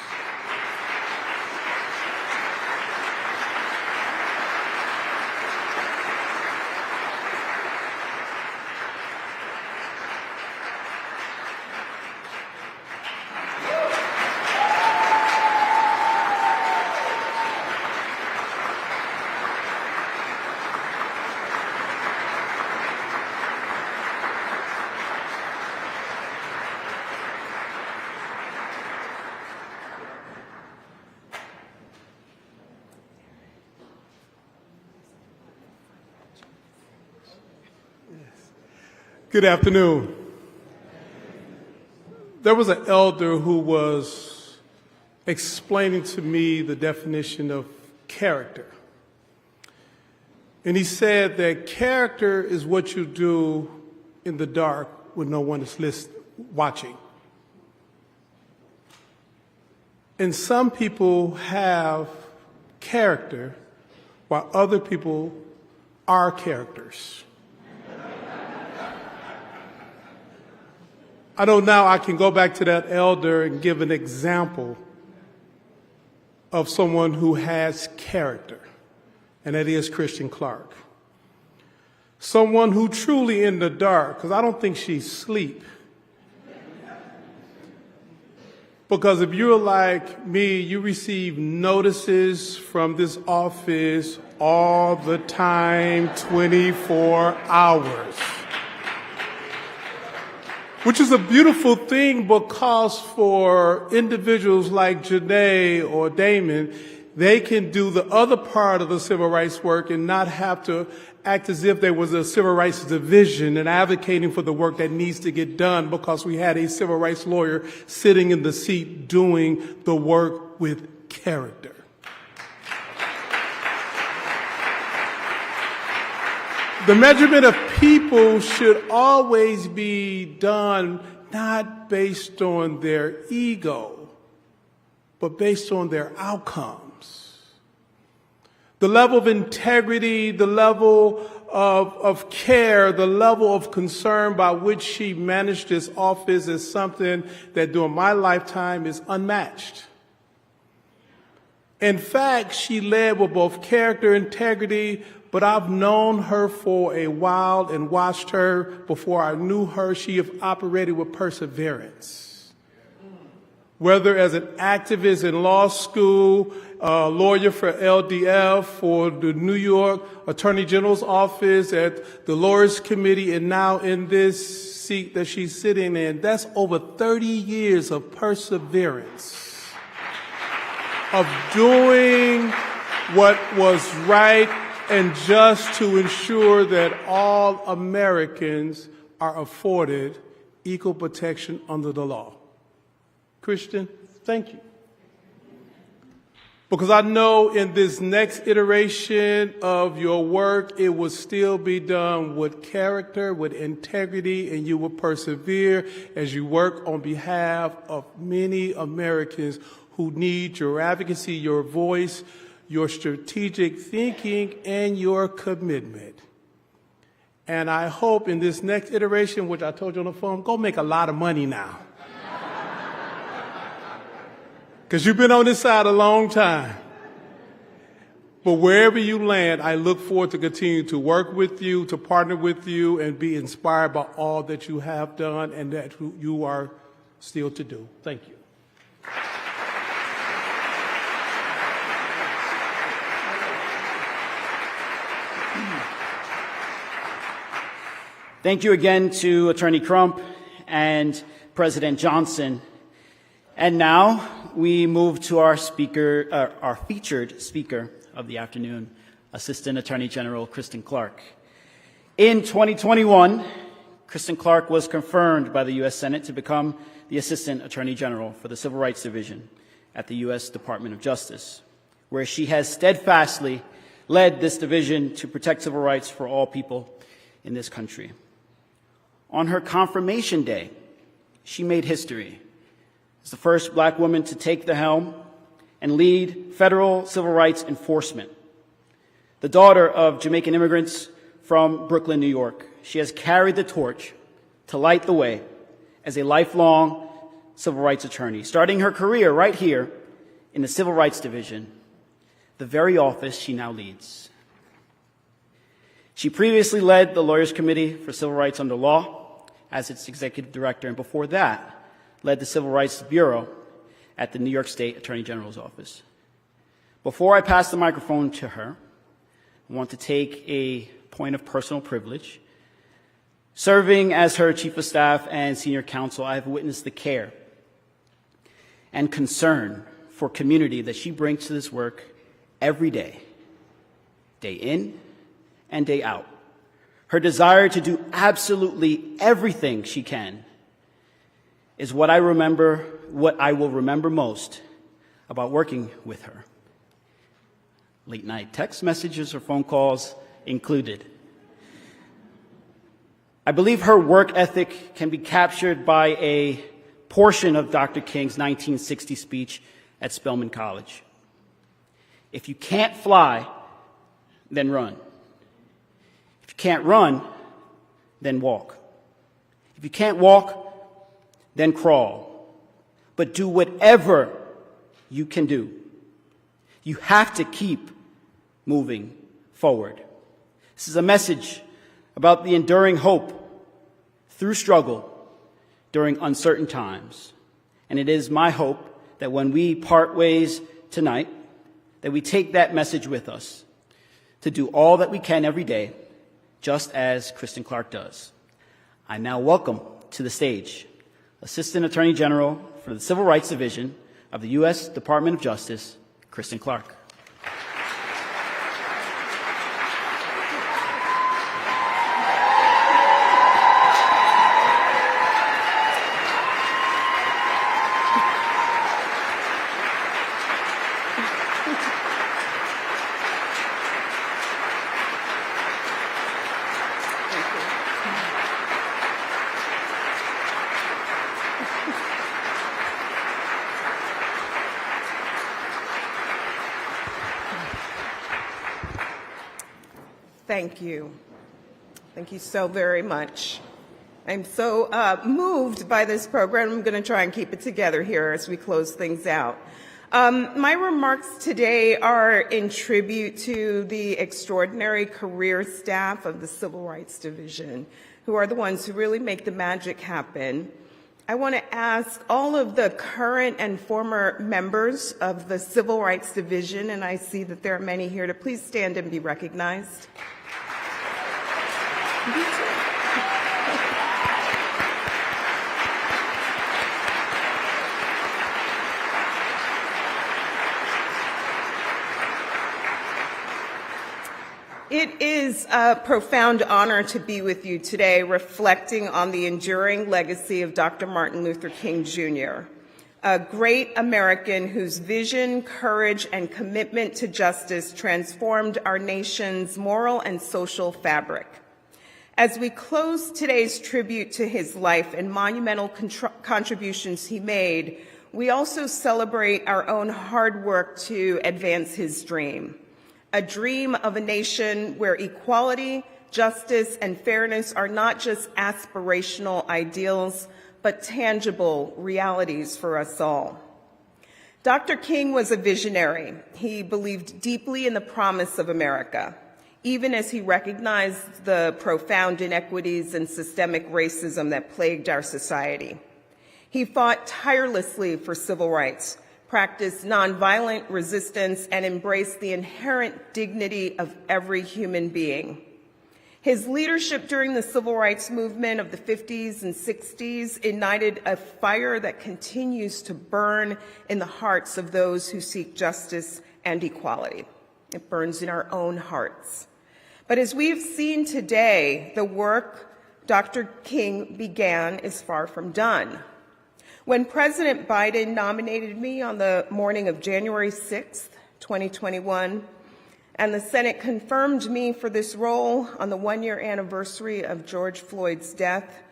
Good afternoon. There was an elder who was explaining to me the definition of character. And he said that character is what you do in the dark when no one is watching. And some people have character while other people are characters. I know now I can go back to that elder and give an example of someone who has character, and that is Kristen Clarke. Someone who truly in the dark, because I don't think she's asleep. Because if you're like me, you receive notices from this office all the time, 24 hours. Which is a beautiful thing because for individuals like Janae or Damon, they can do the other part of the civil rights work and not have to act as if there was a civil rights division and advocating for the work that needs to get done because we had a civil rights lawyer sitting in the seat doing the work with character. The measurement of people should always be done not based on their ego, but based on their outcomes. The level of integrity, the level of care, the level of concern by which she managed this office is something that during my lifetime is unmatched. In fact, she led with both character, integrity, but I've known her for a while and watched her before I knew her. She have operated with perseverance. Whether as an activist in law school, a lawyer for LDF, for the New York Attorney General's office, at the Lawyers Committee, and now in this seat that she's sitting in, that's over 30 years of perseverance, of doing what was right and just to ensure that all Americans are afforded equal protection under the law. Kristen, thank you. Because I know in this next iteration of your work, it will still be done with character, with integrity, and you will persevere as you work on behalf of many Americans who need your advocacy, your voice, your strategic thinking, and your commitment. And I hope in this next iteration, which I told you on the phone, go make a lot of money now. Because you've been on this side a long time. But wherever you land, I look forward to continue to work with you, to partner with you, and be inspired by all that you have done and that you are still to do. Thank you. Thank you again to Attorney Crump and President Johnson. And now we move to our featured speaker of the afternoon, Assistant Attorney General Kristen Clarke. In 2021, Kristen Clarke was confirmed by the U.S. Senate to become the Assistant Attorney General for the Civil Rights Division at the U.S. Department of Justice, where she has steadfastly led this division to protect civil rights for all people in this country. On her confirmation day, she made history as the first black woman to take the helm and lead federal civil rights enforcement. The daughter of Jamaican immigrants from Brooklyn, New York, she has carried the torch to light the way as a lifelong civil rights attorney, starting her career right here in the Civil Rights Division, the very office she now leads. She previously led the Lawyers Committee for Civil Rights Under Law as its executive director, and before that, led the Civil Rights Bureau at the New York State Attorney General's office. Before I pass the microphone to her, I want to take a point of personal privilege. Serving as her Chief of Staff and Senior Counsel, I have witnessed the care and concern for community that she brings to this work every day, day in and day out. Her desire to do absolutely everything she can is what I will remember most about working with her. Late night text messages or phone calls included. I believe her work ethic can be captured by a portion of Dr. King's 1960 speech at Spelman College. If you can't fly, then run. If you can't run, then walk. If you can't walk, then crawl. But do whatever you can do. You have to keep moving forward. This is a message about the enduring hope through struggle during uncertain times. And it is my hope that when we part ways tonight, that we take that message with us to do all that we can every day, just as Kristen Clarke does. I now welcome to the stage Assistant Attorney General for the Civil Rights Division of the U.S. Department of Justice, Kristen Clarke. Thank you. Thank you so very much. I'm so moved by this program. I'm going to try and keep it together here as we close things out. My remarks today are in tribute to the extraordinary career staff of the Civil Rights Division, who are the ones who really make the magic happen. I want to ask all of the current and former members of the Civil Rights Division, and I see that there are many here, to please stand and be recognized. It is a profound honor to be with you today, reflecting on the enduring legacy of Dr. Martin Luther King Jr., a great American whose vision, courage, and commitment to justice transformed our nation's moral and social fabric. As we close today's tribute to his life and monumental contributions he made, we also celebrate our own hard work to advance his dream. A dream of a nation where equality, justice, and fairness are not just aspirational ideals, but tangible realities for us all. Dr. King was a visionary. He believed deeply in the promise of America, even as he recognized the profound inequities and systemic racism that plagued our society. He fought tirelessly for civil rights, practiced nonviolent resistance, and embraced the inherent dignity of every human being. His leadership during the civil rights movement of the 50s and 60s ignited a fire that continues to burn in the hearts of those who seek justice and equality. It burns in our own hearts. But as we've seen today, the work Dr. King began is far from done. When President Biden nominated me on the morning of January 6th, 2021, and the Senate confirmed me for this role on the one-year anniversary of George Floyd's death,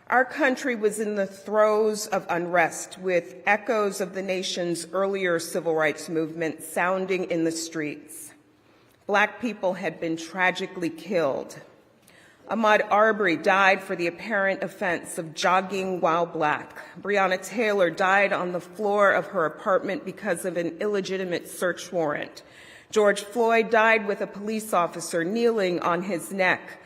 our country was in the throes of unrest, with echoes of the nation's earlier civil rights movement sounding in the streets. Black people had been tragically killed. Ahmaud Arbery died for the apparent offense of jogging while black. Breonna Taylor died on the floor of her apartment because of an illegitimate search warrant. George Floyd died with a police officer kneeling on his neck.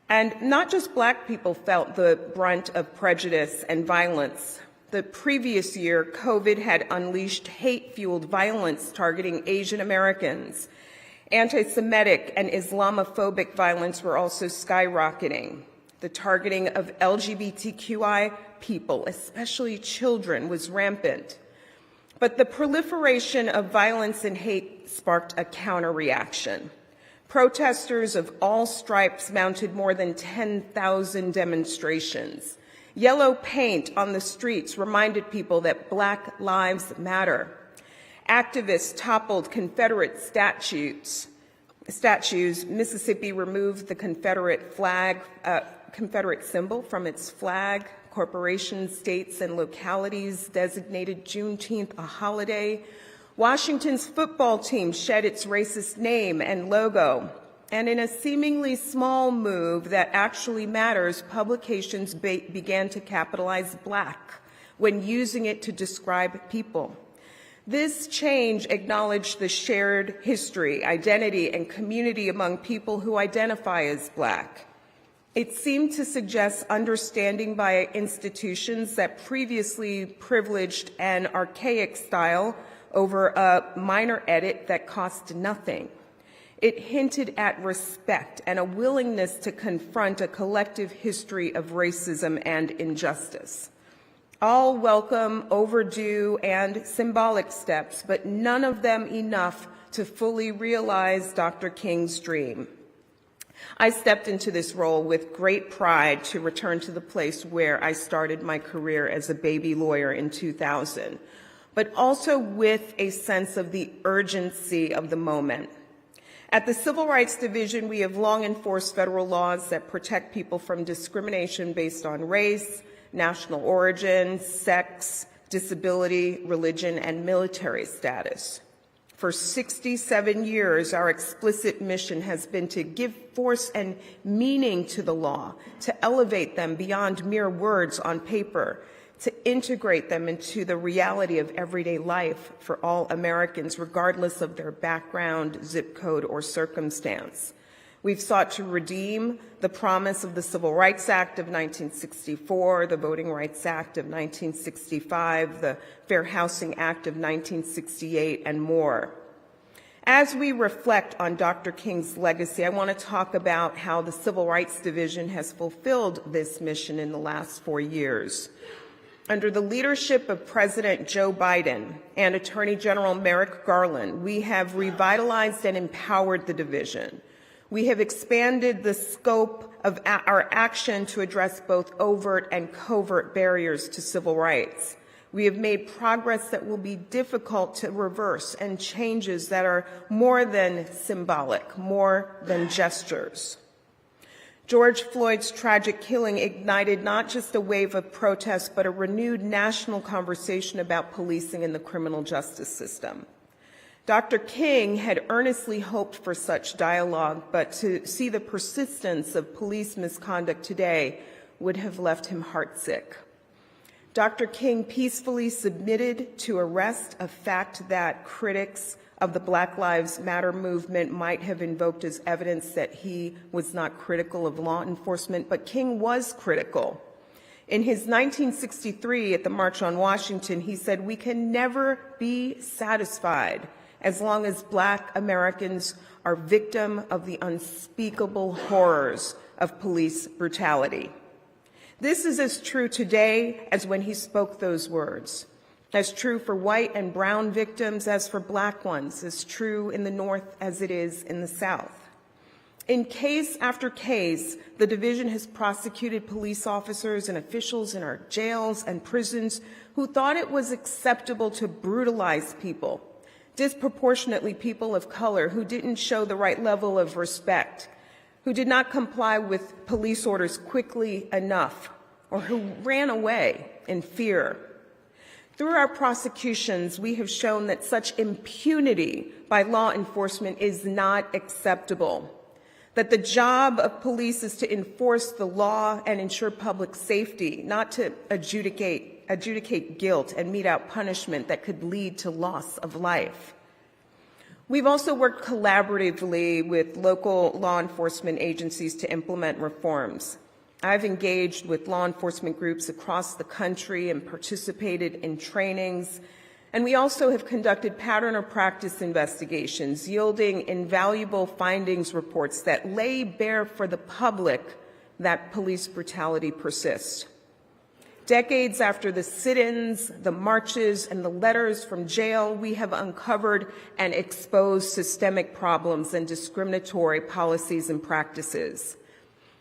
And not just black people felt the brunt of prejudice and violence. The previous year, COVID had unleashed hate-fueled violence targeting Asian Americans. Anti-Semitic and Islamophobic violence were also skyrocketing. The targeting of LGBTQI people, especially children, was rampant. But the proliferation of violence and hate sparked a counter-reaction. Protesters of all stripes mounted more than 10,000 demonstrations. Yellow paint on the streets reminded people that Black lives matter. Activists toppled Confederate statues. Mississippi removed the Confederate symbol from its flag. Corporations, states, and localities designated Juneteenth a holiday. Washington's football team shed its racist name and logo. And in a seemingly small move that actually matters, publications began to capitalize Black when using it to describe people. This change acknowledged the shared history, identity, and community among people who identify as Black. It seemed to suggest understanding by institutions that previously privileged an archaic style over a minor edit that cost nothing. It hinted at respect and a willingness to confront a collective history of racism and injustice. All welcome, overdue, and symbolic steps, but none of them enough to fully realize Dr. King's dream. I stepped into this role with great pride to return to the place where I started my career as a baby lawyer in 2000, but also with a sense of the urgency of the moment. At the Civil Rights Division, we have long enforced federal laws that protect people from discrimination based on race, national origin, sex, disability, religion, and military status. For 67 years, our explicit mission has been to give force and meaning to the law, to elevate them beyond mere words on paper, to integrate them into the reality of everyday life for all Americans, regardless of their background, zip code, or circumstance. We've sought to redeem the promise of the Civil Rights Act of 1964, the Voting Rights Act of 1965, the Fair Housing Act of 1968, and more. As we reflect on Dr. King's legacy, I want to talk about how the Civil Rights Division has fulfilled this mission in the last 4 years. Under the leadership of President Joe Biden and Attorney General Merrick Garland, we have revitalized and empowered the division. We have expanded the scope of our action to address both overt and covert barriers to civil rights. We have made progress that will be difficult to reverse and changes that are more than symbolic, more than gestures. George Floyd's tragic killing ignited not just a wave of protest, but a renewed national conversation about policing in the criminal justice system. Dr. King had earnestly hoped for such dialogue, but to see the persistence of police misconduct today would have left him heartsick. Dr. King peacefully submitted to arrest, a fact that critics of the Black Lives Matter movement might have invoked as evidence that he was not critical of law enforcement, but King was critical. In his 1963 at the March on Washington, he said, "We can never be satisfied as long as Black Americans are victim of the unspeakable horrors of police brutality." This is as true today as when he spoke those words, as true for white and brown victims as for Black ones, as true in the North as it is in the South. In case after case, the division has prosecuted police officers and officials in our jails and prisons who thought it was acceptable to brutalize people, disproportionately people of color who didn't show the right level of respect, who did not comply with police orders quickly enough, or who ran away in fear. Through our prosecutions, we have shown that such impunity by law enforcement is not acceptable, that the job of police is to enforce the law and ensure public safety, not to adjudicate guilt and mete out punishment that could lead to loss of life. We've also worked collaboratively with local law enforcement agencies to implement reforms. I've engaged with law enforcement groups across the country and participated in trainings, and we also have conducted pattern or practice investigations, yielding invaluable findings reports that lay bare for the public that police brutality persists. Decades after the sit-ins, the marches, and the letters from jail, we have uncovered and exposed systemic problems and discriminatory policies and practices.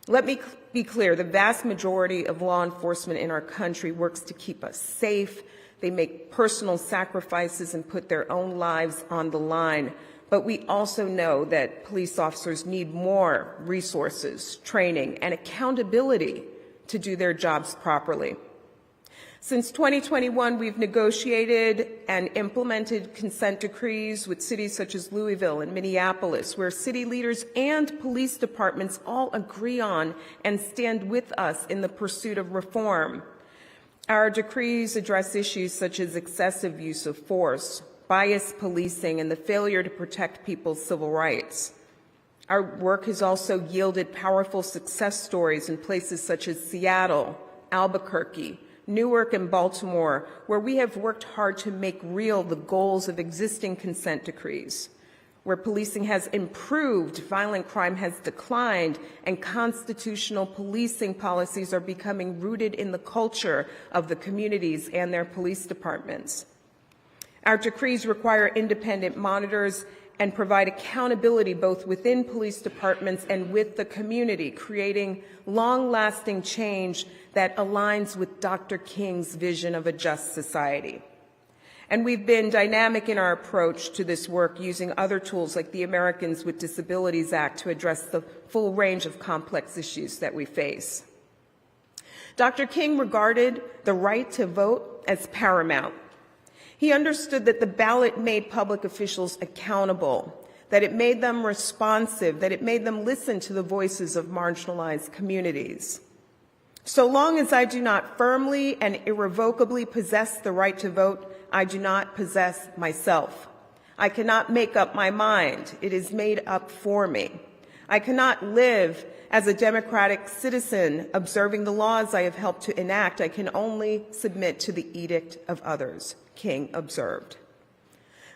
Let me be clear, the vast majority of law enforcement in our country works to keep us safe. They make personal sacrifices and put their own lives on the line. But we also know that police officers need more resources, training, and accountability to do their jobs properly. Since 2021, we've negotiated and implemented consent decrees with cities such as Louisville and Minneapolis, where city leaders and police departments all agree on and stand with us in the pursuit of reform. Our decrees address issues such as excessive use of force, biased policing, and the failure to protect people's civil rights. Our work has also yielded powerful success stories in places such as Seattle, Albuquerque, Newark, and Baltimore, where we have worked hard to make real the goals of existing consent decrees, where policing has improved, violent crime has declined, and constitutional policing policies are becoming rooted in the culture of the communities and their police departments. Our decrees require independent monitors and provide accountability both within police departments and with the community, creating long-lasting change that aligns with Dr. King's vision of a just society. And we've been dynamic in our approach to this work, using other tools like the Americans with Disabilities Act to address the full range of complex issues that we face. Dr. King regarded the right to vote as paramount. He understood that the ballot made public officials accountable, that it made them responsive, that it made them listen to the voices of marginalized communities. So long as I do not firmly and irrevocably possess the right to vote, I do not possess myself. I cannot make up my mind. It is made up for me. I cannot live as a democratic citizen observing the laws I have helped to enact. I can only submit to the edict of others, King observed.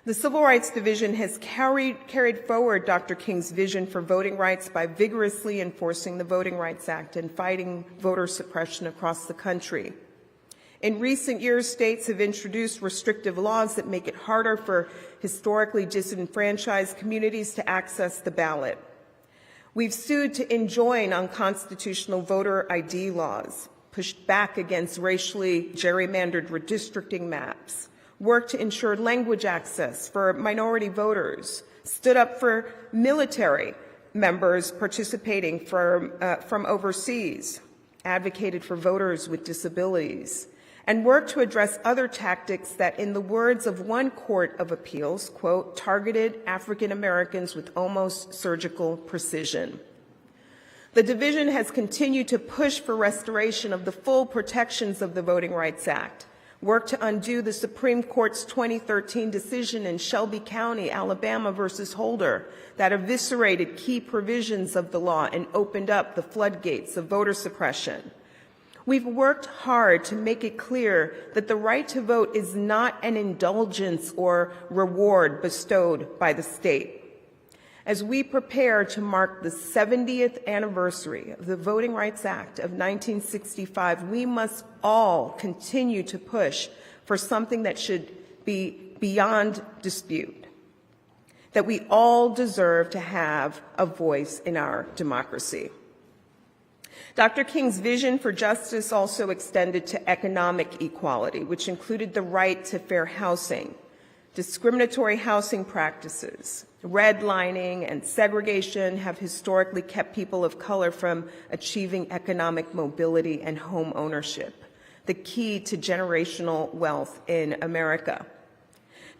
The Civil Rights Division has carried forward Dr. King's vision for voting rights by vigorously enforcing the Voting Rights Act and fighting voter suppression across the country. In recent years, states have introduced restrictive laws that make it harder for historically disenfranchised communities to access the ballot. We've sued to enjoin unconstitutional voter ID laws, pushed back against racially gerrymandered redistricting maps, worked to ensure language access for minority voters, stood up for military members participating from overseas, advocated for voters with disabilities, and worked to address other tactics that, in the words of one court of appeals, quote, targeted African Americans with almost surgical precision. The division has continued to push for restoration of the full protections of the Voting Rights Act, worked to undo the Supreme Court's 2013 decision in Shelby County, Alabama versus Holder that eviscerated key provisions of the law and opened up the floodgates of voter suppression. We've worked hard to make it clear that the right to vote is not an indulgence or reward bestowed by the state. As we prepare to mark the 70th anniversary of the Voting Rights Act of 1965, we must all continue to push for something that should be beyond dispute, that we all deserve to have a voice in our democracy. Dr. King's vision for justice also extended to economic equality, which included the right to fair housing, discriminatory housing practices, redlining, and segregation have historically kept people of color from achieving economic mobility and home ownership, the key to generational wealth in America.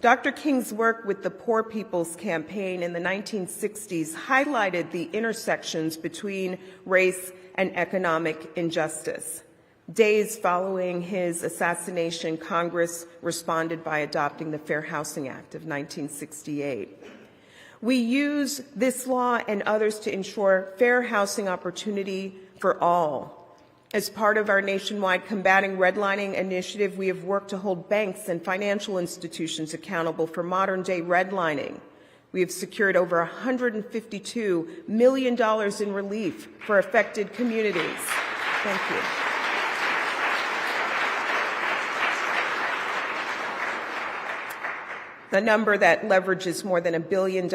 Dr. King's work with the Poor People's Campaign in the 1960s highlighted the intersections between race and economic injustice. Days following his assassination, Congress responded by adopting the Fair Housing Act of 1968. We use this law and others to ensure fair housing opportunity for all. As part of our nationwide Combating Redlining initiative, we have worked to hold banks and financial institutions accountable for modern-day redlining. We have secured over $152 million in relief for affected communities. Thank you. The number that leverages more than $1 billion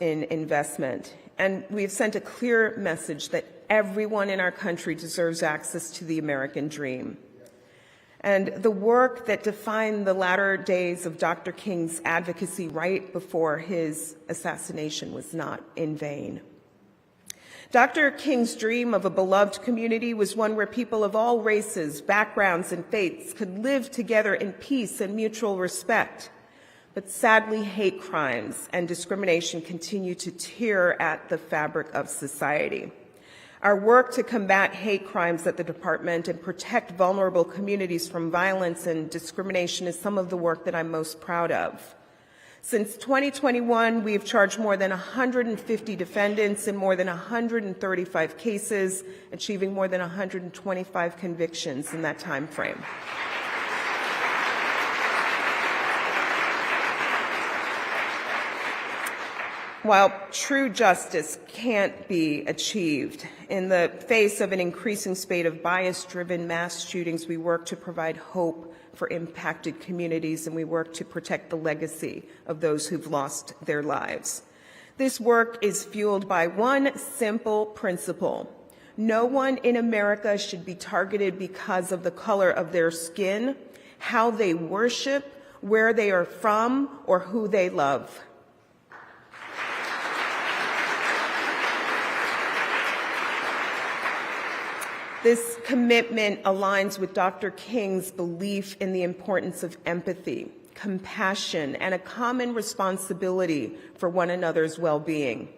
in investment. And we have sent a clear message that everyone in our country deserves access to the American dream. And the work that defined the latter days of Dr. King's advocacy right before his assassination was not in vain. Dr. King's dream of a beloved community was one where people of all races, backgrounds, and faiths could live together in peace and mutual respect. But sadly, hate crimes and discrimination continue to tear at the fabric of society. Our work to combat hate crimes at the department and protect vulnerable communities from violence and discrimination is some of the work that I'm most proud of. Since 2021, we have charged more than 150 defendants in more than 135 cases, achieving more than 125 convictions in that time frame. While true justice can't be achieved in the face of an increasing spate of bias-driven mass shootings, we work to provide hope for impacted communities, and we work to protect the legacy of those who've lost their lives. This work is fueled by one simple principle. No one in America should be targeted because of the color of their skin, how they worship, where they are from, or who they love. This commitment aligns with Dr. King's belief in the importance of empathy, compassion, and a common responsibility for one another's well-being.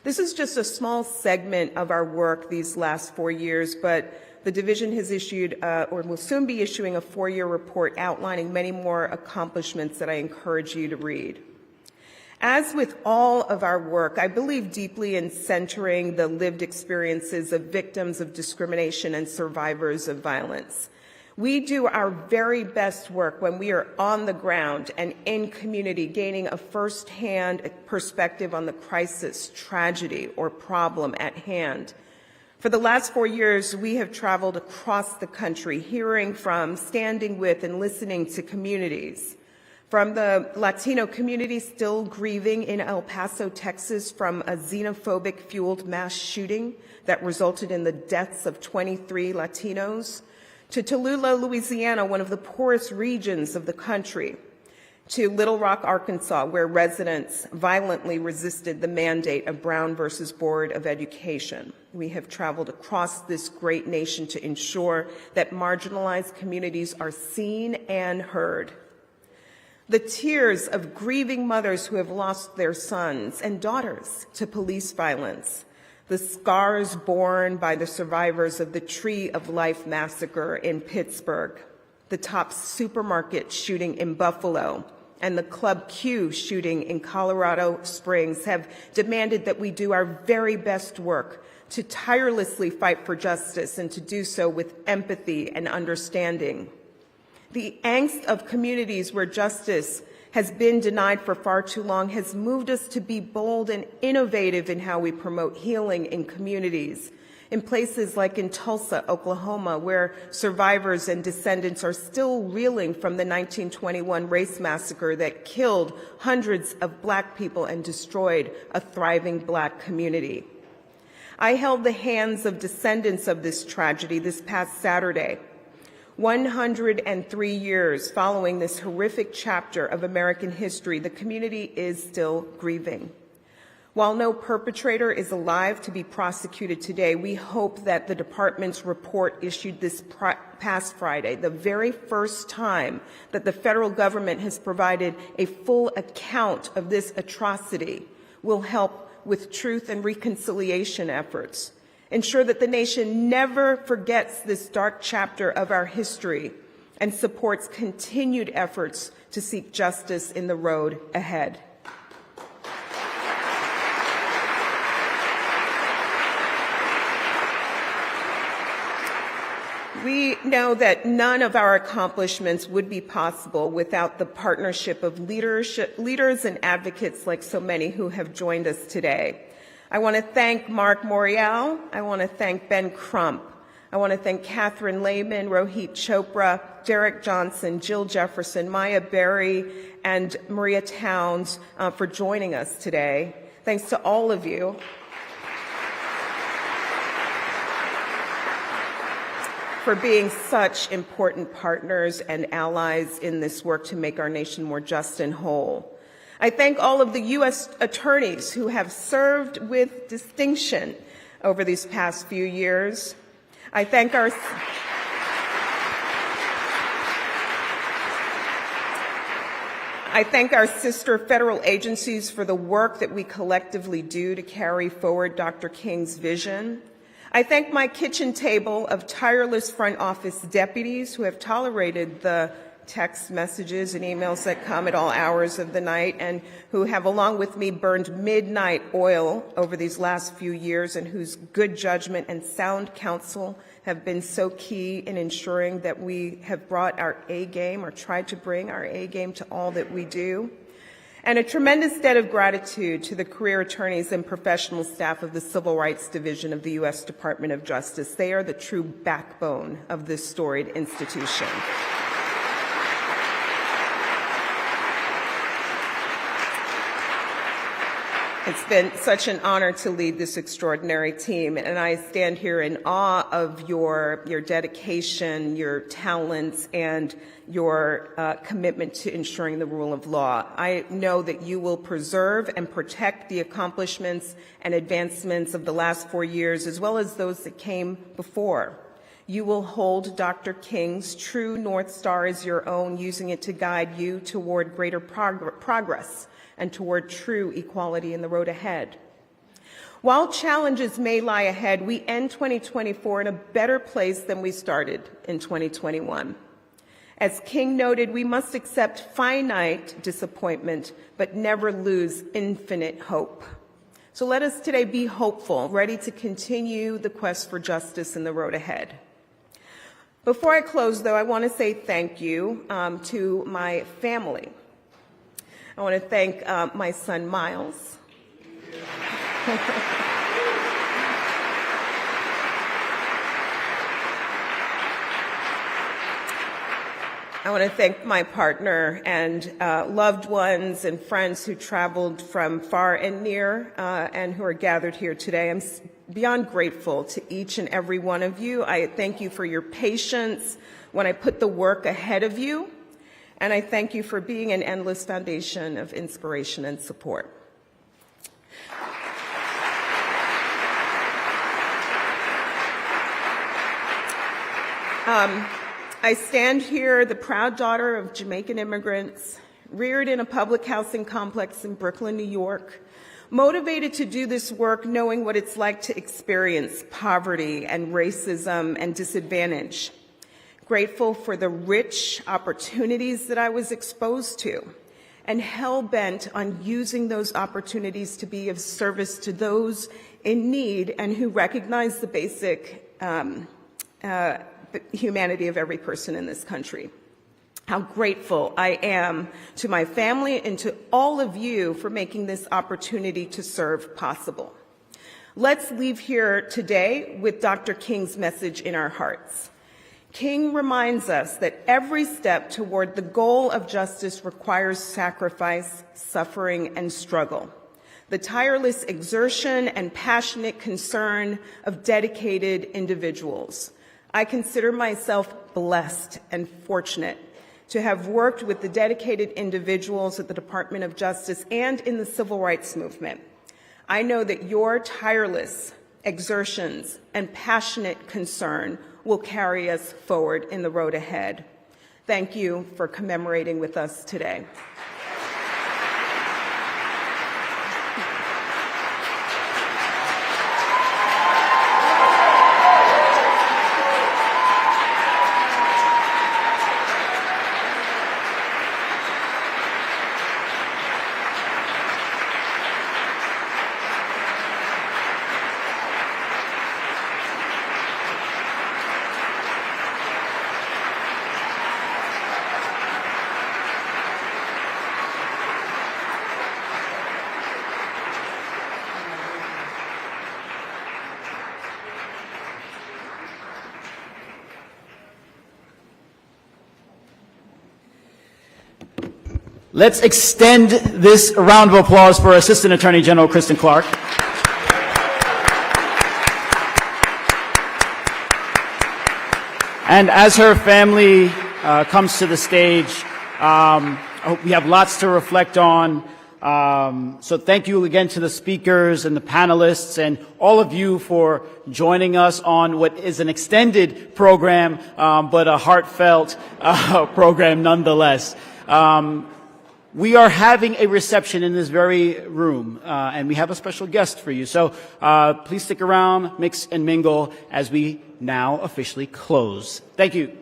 This is just a small segment of our work these last 4 years, but the division has issued, or will soon be issuing, a 4-year report outlining many more accomplishments that I encourage you to read. As with all of our work, I believe deeply in centering the lived experiences of victims of discrimination and survivors of violence. We do our very best work when we are on the ground and in community, gaining a firsthand perspective on the crisis, tragedy, or problem at hand. For the last 4 years, we have traveled across the country, hearing from, standing with, and listening to communities. From the Latino community still grieving in El Paso, Texas, from a xenophobic-fueled mass shooting that resulted in the deaths of 23 Latinos, to Tallulah, Louisiana, one of the poorest regions of the country, to Little Rock, Arkansas, where residents violently resisted the mandate of Brown versus Board of Education. We have traveled across this great nation to ensure that marginalized communities are seen and heard. The tears of grieving mothers who have lost their sons and daughters to police violence, the scars borne by the survivors of the Tree of Life massacre in Pittsburgh, the Tops supermarket shooting in Buffalo, and the Club Q shooting in Colorado Springs have demanded that we do our very best work to tirelessly fight for justice and to do so with empathy and understanding. The angst of communities where justice has been denied for far too long has moved us to be bold and innovative in how we promote healing in communities. In places like in Tulsa, Oklahoma, where survivors and descendants are still reeling from the 1921 race massacre that killed hundreds of Black people and destroyed a thriving Black community. I held the hands of descendants of this tragedy this past Saturday. 103 years following this horrific chapter of American history, the community is still grieving. While no perpetrator is alive to be prosecuted today, we hope that the department's report issued this past Friday, the very first time that the federal government has provided a full account of this atrocity, will help with truth and reconciliation efforts, ensure that the nation never forgets this dark chapter of our history, and supports continued efforts to seek justice in the road ahead. We know that none of our accomplishments would be possible without the partnership of leaders and advocates like so many who have joined us today. I want to thank Mark Morial. I want to thank Ben Crump. I want to thank Catherine Lehman, Rohit Chopra, Derek Johnson, Jill Jefferson, Maya Berry, and Maria Towns for joining us today. Thanks to all of you. For being such important partners and allies in this work to make our nation more just and whole. I thank all of the U.S. attorneys who have served with distinction over these past few years. I thank our sister federal agencies for the work that we collectively do to carry forward Dr. King's vision. I thank my kitchen table of tireless front office deputies who have tolerated the text messages and emails that come at all hours of the night and who have, along with me, burned midnight oil over these last few years and whose good judgment and sound counsel have been so key in ensuring that we have brought our A game or tried to bring our A game to all that we do. And a tremendous debt of gratitude to the career attorneys and professional staff of the Civil Rights Division of the U.S. Department of Justice. They are the true backbone of this storied institution. It's been such an honor to lead this extraordinary team, and I stand here in awe of your dedication, your talents, and your commitment to ensuring the rule of law. I know that you will preserve and protect the accomplishments and advancements of the last 4 years, as well as those that came before. You will hold Dr. King's true North Star as your own, using it to guide you toward greater progress and toward true equality in the road ahead. While challenges may lie ahead, we end 2024 in a better place than we started in 2021. As King noted, we must accept finite disappointment, but never lose infinite hope. So let us today be hopeful, ready to continue the quest for justice in the road ahead. Before I close, though, I want to say thank you to my family. I want to thank my son, Miles. I want to thank my partner and loved ones and friends who traveled from far and near and who are gathered here today. I'm beyond grateful to each and every one of you. I thank you for your patience when I put the work ahead of you, and I thank you for being an endless foundation of inspiration and support. I stand here, the proud daughter of Jamaican immigrants, reared in a public housing complex in Brooklyn, New York, motivated to do this work knowing what it's like to experience poverty and racism and disadvantage. Grateful for the rich opportunities that I was exposed to, and hell-bent on using those opportunities to be of service to those in need and who recognize the basic humanity of every person in this country. How grateful I am to my family and to all of you for making this opportunity to serve possible. Let's leave here today with Dr. King's message in our hearts. King reminds us that every step toward the goal of justice requires sacrifice, suffering, and struggle. The tireless exertion and passionate concern of dedicated individuals. I consider myself blessed and fortunate to have worked with the dedicated individuals at the Department of Justice and in the civil rights movement. I know that your tireless exertions and passionate concern will carry us forward in the road ahead. Thank you for commemorating with us today. Let's extend this round of applause for Assistant Attorney General Kristen Clarke. And as her family comes to the stage, I hope we have lots to reflect on. So thank you again to the speakers and the panelists and all of you for joining us on what is an extended program, but a heartfelt program nonetheless. We are having a reception in this very room, and we have a special guest for you. So please stick around, mix and mingle as we now officially close. Thank you.